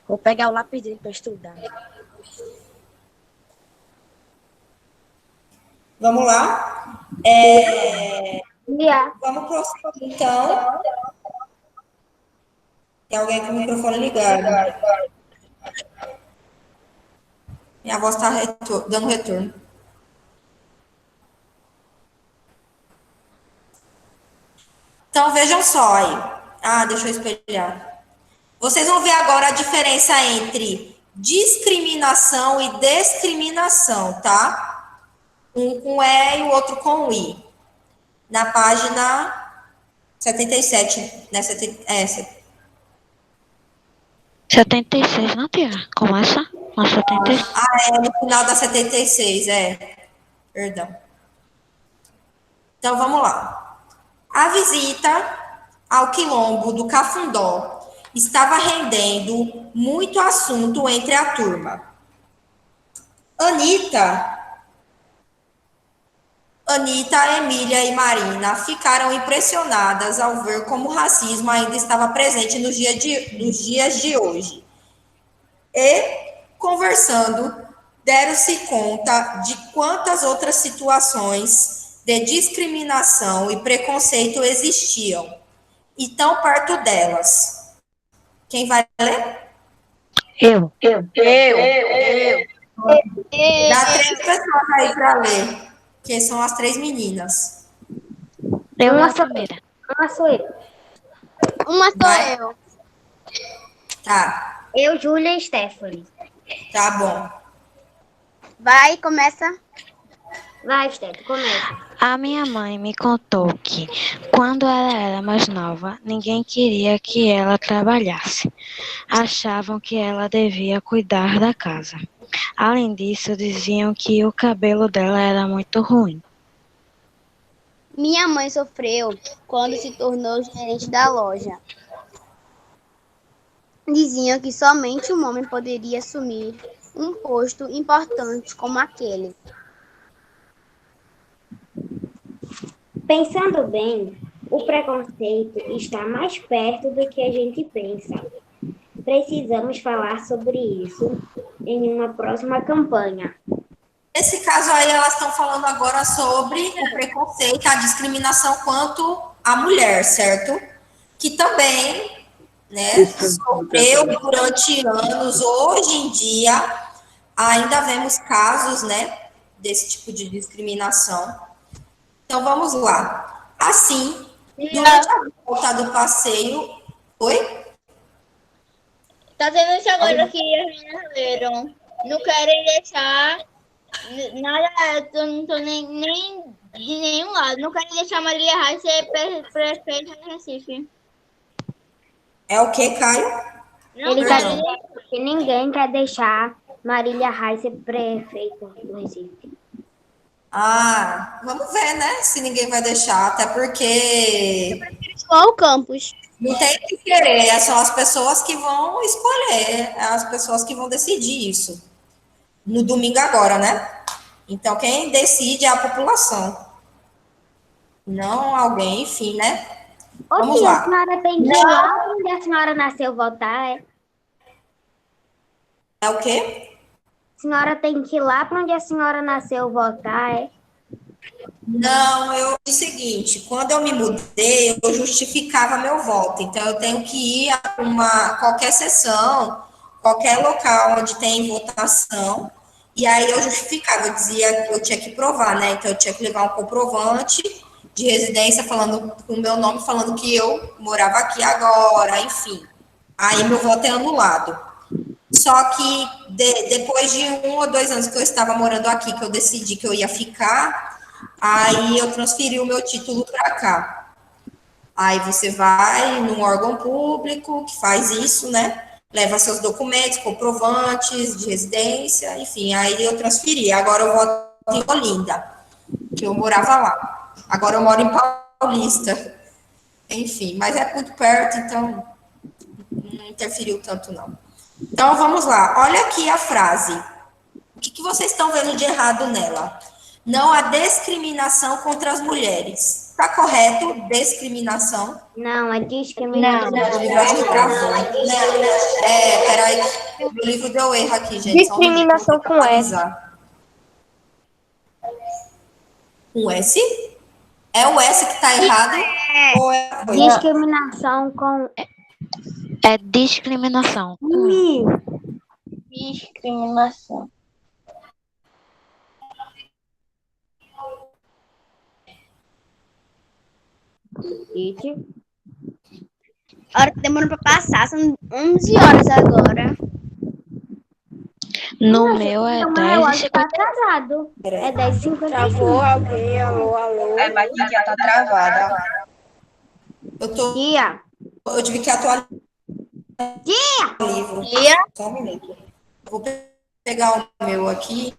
Vou pegar o lápis dele para estudar. Vamos lá? Vamos prosseguir, então. Tem alguém com o microfone ligado. Minha voz está dando retorno. Então, vejam só aí. Deixa eu espelhar. Vocês vão ver agora a diferença entre discriminação e discriminação, tá? Um com E e o outro com I. Na página 77, né? 76, não, tia? Começa com 76. No final da 76, Perdão. Então, vamos lá. A visita ao quilombo do Cafundó estava rendendo muito assunto entre a turma. Anita, Emília e Marina ficaram impressionadas ao ver como o racismo ainda estava presente nos dias de hoje. E, conversando, deram-se conta de quantas outras situações de discriminação e preconceito existiam, e tão perto delas. Quem vai ler? Eu. Dá 3 pessoas aí para ler, que são as 3 meninas. Eu na primeira. Uma sou eu. Uma sou eu. Tá. Eu, Júlia e Stephanie. Tá bom. Vai, começa. Vai, Stephanie, começa. A minha mãe me contou que, quando ela era mais nova, ninguém queria que ela trabalhasse. Achavam que ela devia cuidar da casa. Além disso, diziam que o cabelo dela era muito ruim. Minha mãe sofreu quando se tornou gerente da loja. Diziam que somente um homem poderia assumir um posto importante como aquele. Pensando bem, o preconceito está mais perto do que a gente pensa. Precisamos falar sobre isso em uma próxima campanha. Nesse caso aí, elas estão falando agora sobre o preconceito, a discriminação quanto à mulher, certo? Que também, né, sofreu durante anos. Hoje em dia, ainda vemos casos, né, desse tipo de discriminação. Então, vamos lá. Assim, durante a volta do passeio... Oi? Tá tendo isso agora que as meninas leram. Não querem deixar nada, não tô nem de nenhum lado. Não querem deixar Maria Raiz ser prefeita de Recife. É o que, Caio? Ele quer dizer que ninguém quer deixar Marília Reis ser prefeita do Recife. Vamos ver, né? Se ninguém vai deixar, até porque Só o campus. não tem que querer, são as pessoas que vão escolher, as pessoas que vão decidir isso. No domingo agora, né? Então, quem decide é a população. Não alguém, enfim, né? Vamos lá. A senhora tem que ir lá onde a senhora nasceu votar, É o quê? A senhora tem que ir lá para onde a senhora nasceu votar, Não, eu o seguinte, quando eu me mudei, eu justificava meu voto. Então, eu tenho que ir a qualquer sessão, qualquer local onde tem votação, e aí eu justificava, eu dizia que eu tinha que provar, né? Então, eu tinha que levar um comprovante de residência falando com o meu nome, falando que eu morava aqui agora, enfim. Aí meu voto é anulado. Só que depois de 1 ou 2 anos que eu estava morando aqui, que eu decidi que eu ia ficar, aí eu transferi o meu título para cá. Aí você vai num órgão público que faz isso, né? leva seus documentos, comprovantes de residência, enfim, aí eu transferi. Agora eu volto em Olinda, que eu morava lá. Agora eu moro em Paulista. Enfim, mas é muito perto, então não interferiu tanto, não. Então, vamos lá. Olha aqui a frase. O que vocês estão vendo de errado nela? Não há discriminação contra as mulheres. Está correto? Discriminação? Não, é discriminação. O livro acho que travou. Peraí. O livro deu erro aqui, gente. Discriminação com S. Com S? É o S que está errado? Ou é... Discriminação com... É discriminação. Discriminação. Hora que demorou pra passar, são 11 horas agora. No meu é Não, 10 eu e acho que tá 50. atrasado. É 10h55. Travou alguém, alô, alô. É, mas já tá travada. Tia. Eu tive que atualizar Tia. o livro. Tia. Só um minuto. Vou pegar o meu aqui,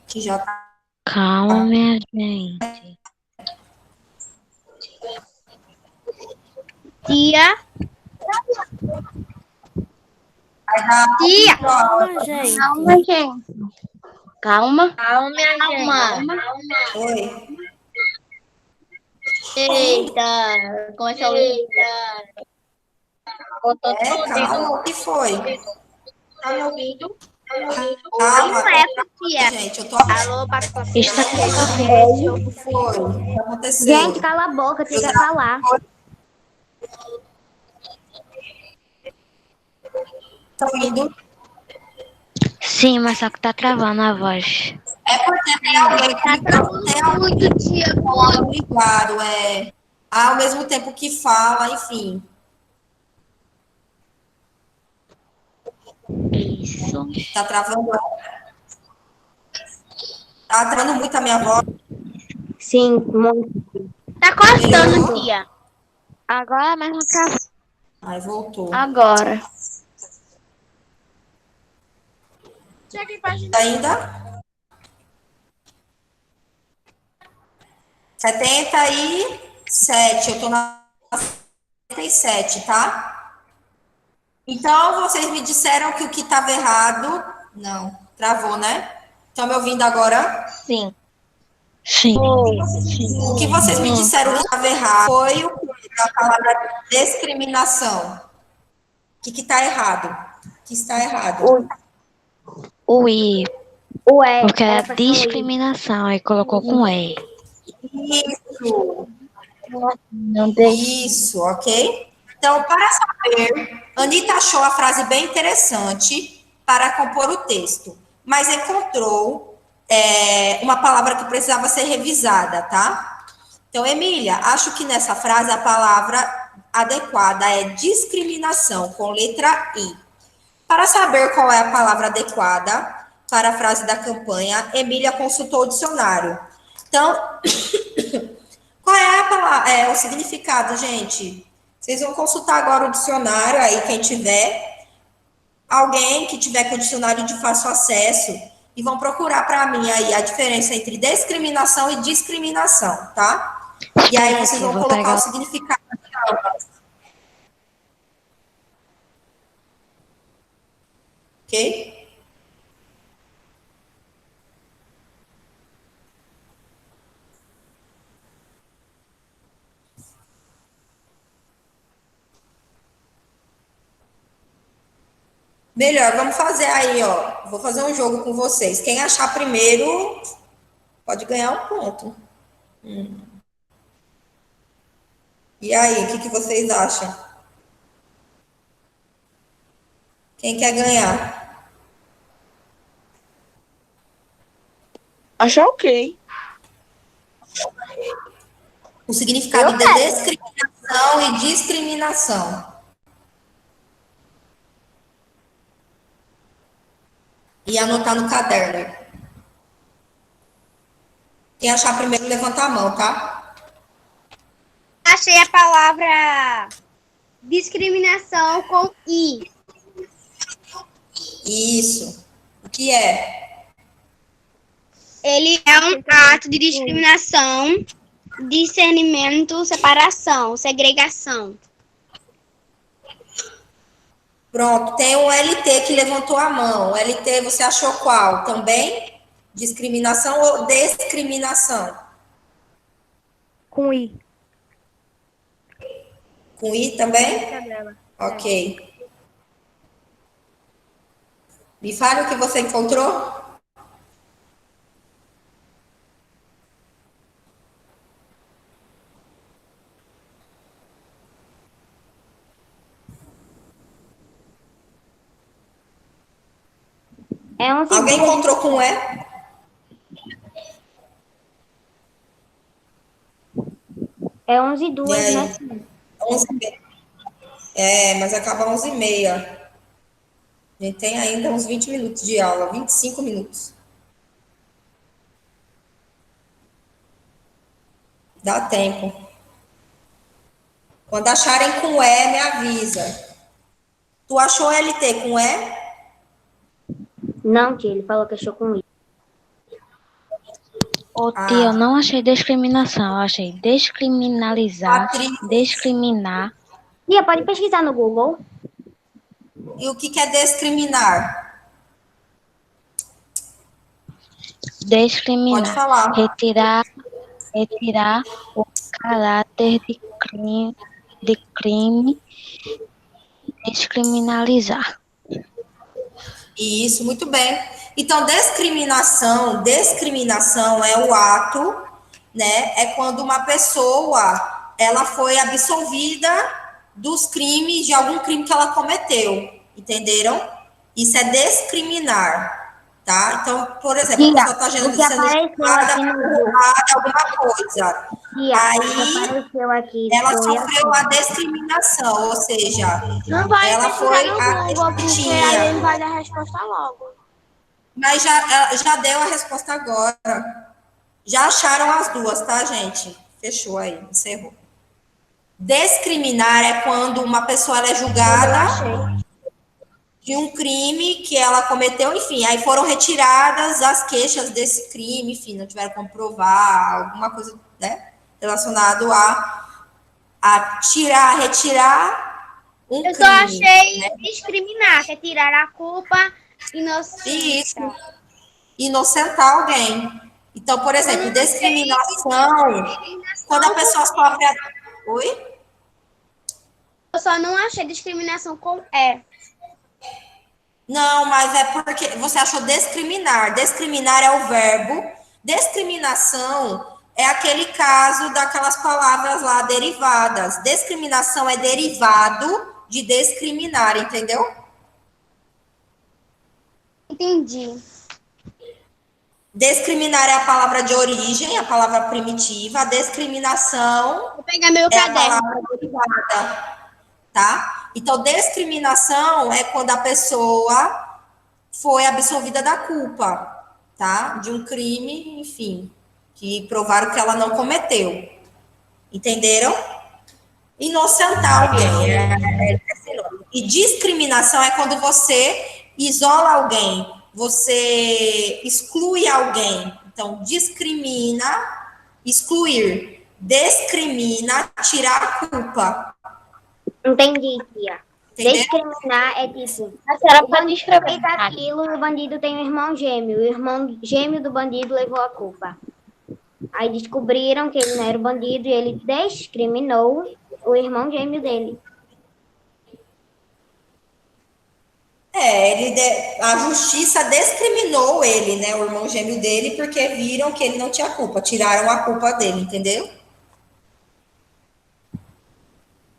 que já tá. Calma, minha gente. Tia. Tia! Calma, gente. Calma, gente. Calma. Calma, minha gente. Oi. Eita, começou o Calma, o que foi? Tá me ouvindo? Calma, Tia. gente, eu tô... Alô, papai. Está O que foi? O que aconteceu? Gente, cala a boca, você quer falar. Estão indo? Sim, mas só que tá travando a voz. É porque tem alguém que não tem ligado, ao mesmo tempo que fala, enfim. Isso. Tá travando? Tá travando muito a minha voz. Sim, muito. Tá cortando, Melhorou? tia. Agora mesmo travou. Ai, voltou. Agora. Ainda? 77, eu tô na 77, tá? Então, vocês me disseram que o que estava errado... Não, travou, né? Estão me ouvindo agora? Sim. Sim. O que vocês me disseram que estava errado foi o que? A palavra discriminação. O que está errado? O que está errado? O I. O E. Porque era era pra ser o I. discriminação, aí colocou com E. Isso. Não tem. Isso, ok? Então, para saber, Anitta achou a frase bem interessante para compor o texto, mas encontrou uma palavra que precisava ser revisada, tá? Então, Emília, acho que nessa frase a palavra adequada é discriminação, com letra I. Para saber qual é a palavra adequada para a frase da campanha, Emília consultou o dicionário. Então, qual é a palavra, o significado, gente? Vocês vão consultar agora o dicionário, aí quem tiver, alguém que tiver com o dicionário de fácil acesso, e vão procurar para mim aí a diferença entre discriminação e discriminação, tá? E aí vocês vão colocar o significado de ambas. Ok? Melhor, vamos fazer aí, ó. Vou fazer um jogo com vocês. Quem achar primeiro pode ganhar um ponto. E aí, o que vocês acham? Quem quer ganhar? Acho ok. O significado de discriminação e discriminação. E anotar no caderno. Quem achar primeiro, levanta a mão, tá? Achei a palavra discriminação com I. Isso. O que é? Ele é um ato de discriminação, discernimento, separação, segregação. Pronto, tem um LT que levantou a mão. O LT, você achou qual? Também? Discriminação ou discriminação? Com I. Com I também? Ok. Me fale o que você encontrou? Alguém encontrou com E? É 11h02, né? 11h30. É, mas acaba 11h30. A gente tem ainda uns 20 minutos de aula, 25 minutos. Dá tempo. Quando acharem com E, me avisa. Tu achou LT com E? Não, tia, ele falou que achou com I. Ô, tia, eu não achei discriminação, eu achei descriminalizar, discriminar. Tia, pode pesquisar no Google. E o que é discriminar? Discriminar. Pode falar. Retirar o caráter de crime, descriminalizar. Isso, muito bem. Então, discriminação é o ato, né? É quando uma pessoa, ela foi absolvida dos crimes, de algum crime que ela cometeu, entenderam? Isso é discriminar, tá? Então, por exemplo, a pessoa está sendo julgada por alguma coisa. Aí, ela sofreu a discriminação, ou seja, Não vai ela foi no Google, porque aí ele vai dar a resposta logo. Mas já deu a resposta agora. Já acharam as duas, tá, gente? Fechou aí, encerrou. Discriminar é quando uma pessoa ela é julgada de um crime que ela cometeu, enfim, aí foram retiradas as queixas desse crime, enfim, não tiveram como provar, alguma coisa, né, relacionado a retirar um crime. Eu só achei né? discriminar, que é tirar a culpa inocente. Isso. Inocentar alguém. Então, por exemplo, discriminação, quando a pessoa sofre... Oi? Eu só não achei discriminação com E. Não, mas é porque você achou discriminar. Discriminar é o verbo. Discriminação é aquele caso daquelas palavras lá derivadas. Discriminação é derivado de discriminar, entendeu? Entendi. Discriminar é a palavra de origem, a palavra primitiva. A discriminação Vou pegar meu é a caderno. palavra derivada, tá? Então, discriminação é quando a pessoa foi absolvida da culpa, tá? De um crime, enfim, que provaram que ela não cometeu. Entenderam? Inocentar alguém. E discriminação é quando você isola alguém, você exclui alguém. Então, discrimina, excluir. Discrimina, tirar a culpa. Entendi, tia. Entendeu? Discriminar é tipo... A senhora o pode bandido escrever. fez aquilo e o bandido tem um irmão gêmeo. O irmão gêmeo do bandido levou a culpa. Aí descobriram que ele não era o bandido e ele discriminou o irmão gêmeo dele. A justiça discriminou ele, né, o irmão gêmeo dele, porque viram que ele não tinha culpa, tiraram a culpa dele, entendeu?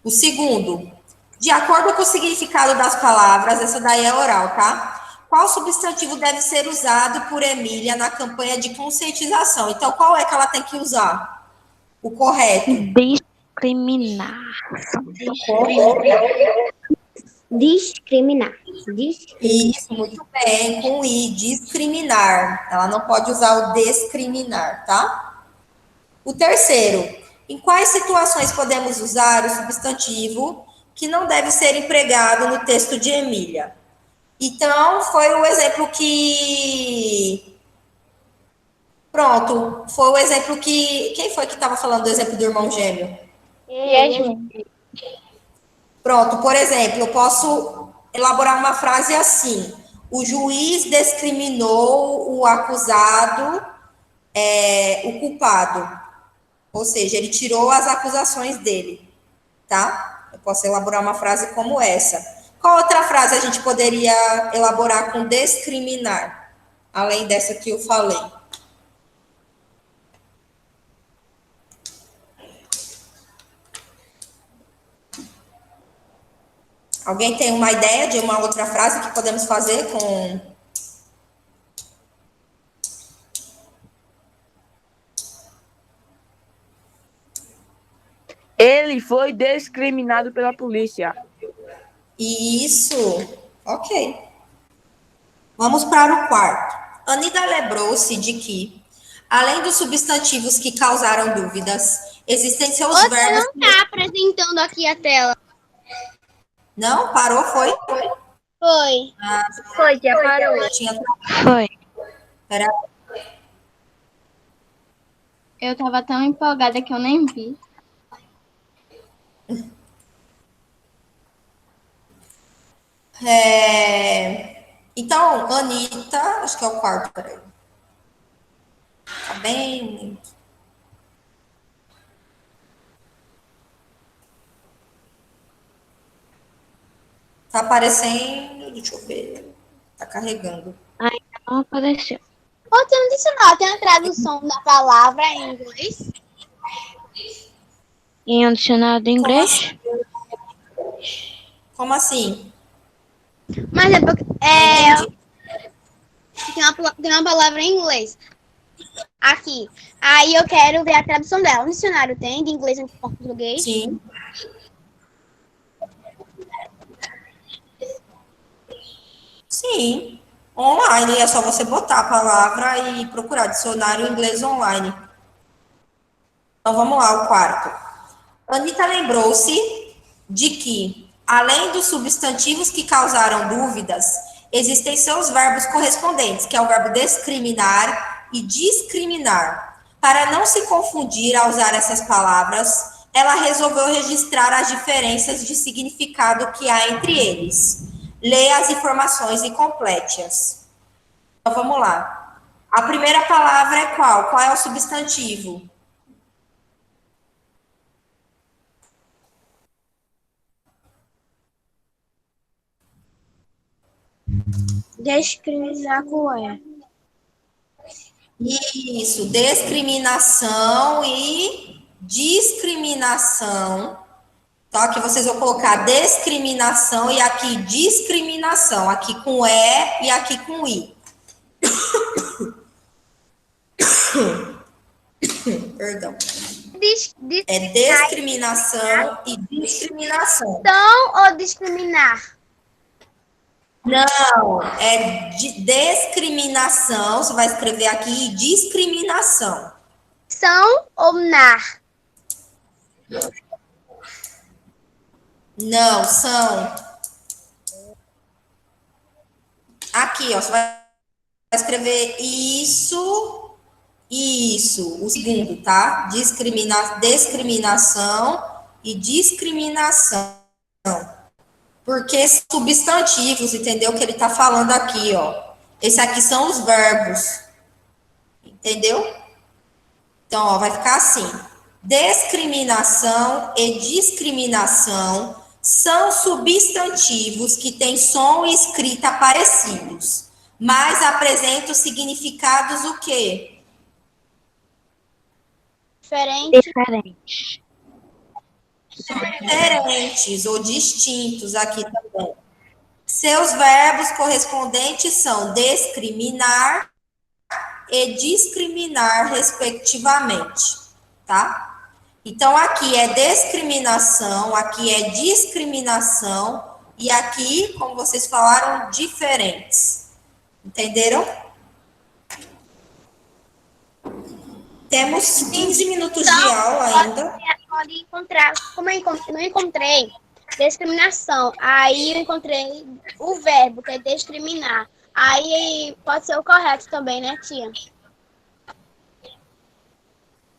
O segundo, de acordo com o significado das palavras, essa daí é oral, tá? Qual substantivo deve ser usado por Emília na campanha de conscientização? Então, qual é que ela tem que usar? O correto. Discriminar. Discriminar. Isso, muito bem, com I, discriminar. Ela não pode usar o discriminar, tá? O terceiro, em quais situações podemos usar o substantivo que não deve ser empregado no texto de Emília? Então, foi o exemplo que... Pronto, foi o exemplo que... Quem foi que estava falando do exemplo do irmão gêmeo? Pronto, por exemplo, eu posso elaborar uma frase assim: o juiz discriminou o acusado, o culpado. Ou seja, ele tirou as acusações dele, tá? Eu posso elaborar uma frase como essa. Qual outra frase a gente poderia elaborar com discriminar, além dessa que eu falei? Alguém tem uma ideia de uma outra frase que podemos fazer com... Ele foi discriminado pela polícia. Isso, ok. Vamos para o quarto. Anida lembrou-se de que, além dos substantivos que causaram dúvidas, existem seus Você verbos... não está apresentando aqui a tela. Não? Parou, foi? Foi. Foi, tia, parou. Foi. Pera. Eu tava tão empolgada que eu nem vi. Então, Anitta, acho que é o quarto, peraí. Tá bem. Tá aparecendo, deixa eu ver. Tá carregando. Ainda não apareceu. Ou tem um dicionário, tem a tradução da palavra em inglês? Em um dicionário de inglês? Como assim? Mas é porque tem uma palavra em inglês. Aqui. Aí eu quero ver a tradução dela. O dicionário tem de inglês em português? Sim. Sim. Online, é só você botar a palavra e procurar dicionário inglês online. Então vamos lá, o quarto. Anitta lembrou-se de que, além dos substantivos que causaram dúvidas, existem seus verbos correspondentes, que é o verbo discriminar e discriminar. Para não se confundir ao usar essas palavras, ela resolveu registrar as diferenças de significado que há entre eles. Leia as informações e complete-as. Então, vamos lá. A primeira palavra é qual? Qual é o substantivo? Discriminar com é. Isso, discriminação e discriminação. Então, aqui vocês vão colocar discriminação e aqui discriminação. Aqui com E e aqui com I. Perdão. É discriminação e discriminação. Então, ou discriminar? Não, é discriminação. Você vai escrever aqui discriminação. São ou nar? Não, são. Aqui, ó, você vai escrever isso, o segundo, tá? Discriminação e discriminação. Porque substantivos, entendeu? Que ele tá falando aqui, ó. Esse aqui são os verbos. Entendeu? Então, ó, vai ficar assim. Discriminação e discriminação são substantivos que têm som e escrita parecidos, mas apresentam significados o quê? Diferente. Diferentes ou distintos aqui também. Seus verbos correspondentes são discriminar e discriminar, respectivamente, tá? Então, aqui é discriminação, aqui é discriminação, e aqui, como vocês falaram, diferentes. Entenderam? Temos 15 minutos de aula ainda. Pode encontrar. Como eu não encontrei, discriminação. Aí eu encontrei o verbo, que é discriminar. Aí pode ser o correto também, né, tia?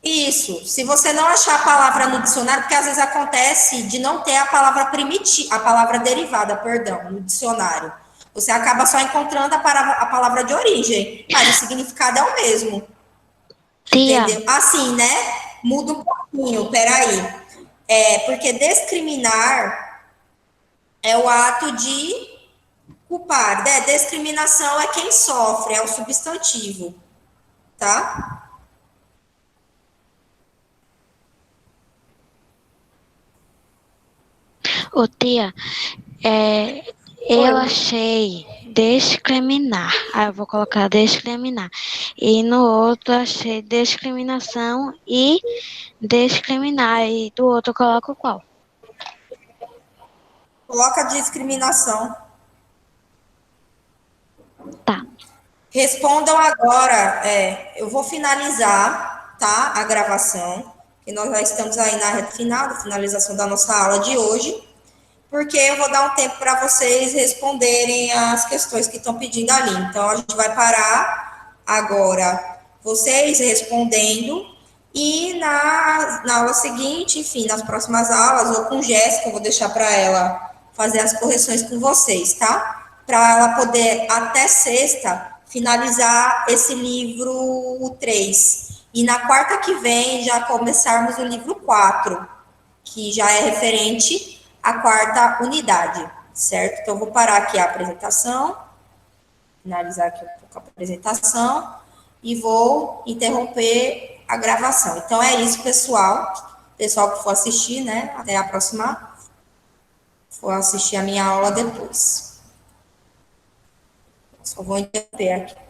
Isso. Se você não achar a palavra no dicionário, porque às vezes acontece de não ter a palavra primitiva, a palavra derivada, perdão, no dicionário. Você acaba só encontrando a palavra de origem, mas o significado é o mesmo. Tia, Entendeu? Assim, né? Muda um pouquinho, peraí. Porque discriminar é o ato de culpar, né? Discriminação é quem sofre, é o substantivo, tá? ô tia, eu achei discriminar. Aí eu vou colocar discriminar. E no outro achei discriminação e discriminar. E do outro eu coloco qual? Coloca discriminação. Tá. Respondam agora. Eu vou finalizar, tá? A gravação, que nós já estamos aí na reta final, da finalização da nossa aula de hoje, porque eu vou dar um tempo para vocês responderem as questões que estão pedindo ali. Então, a gente vai parar agora, vocês respondendo, e na aula seguinte, enfim, nas próximas aulas, ou com Jéssica, eu vou deixar para ela fazer as correções com vocês, tá? Para ela poder, até sexta, finalizar esse livro 3. E na quarta que vem, já começarmos o livro 4, que já é referente à quarta unidade, certo? Então, eu vou parar aqui a apresentação, finalizar aqui um pouco a apresentação, e vou interromper a gravação. Então, é isso, pessoal. Pessoal que for assistir, né? Até a próxima. For assistir a minha aula depois. Só vou interromper aqui.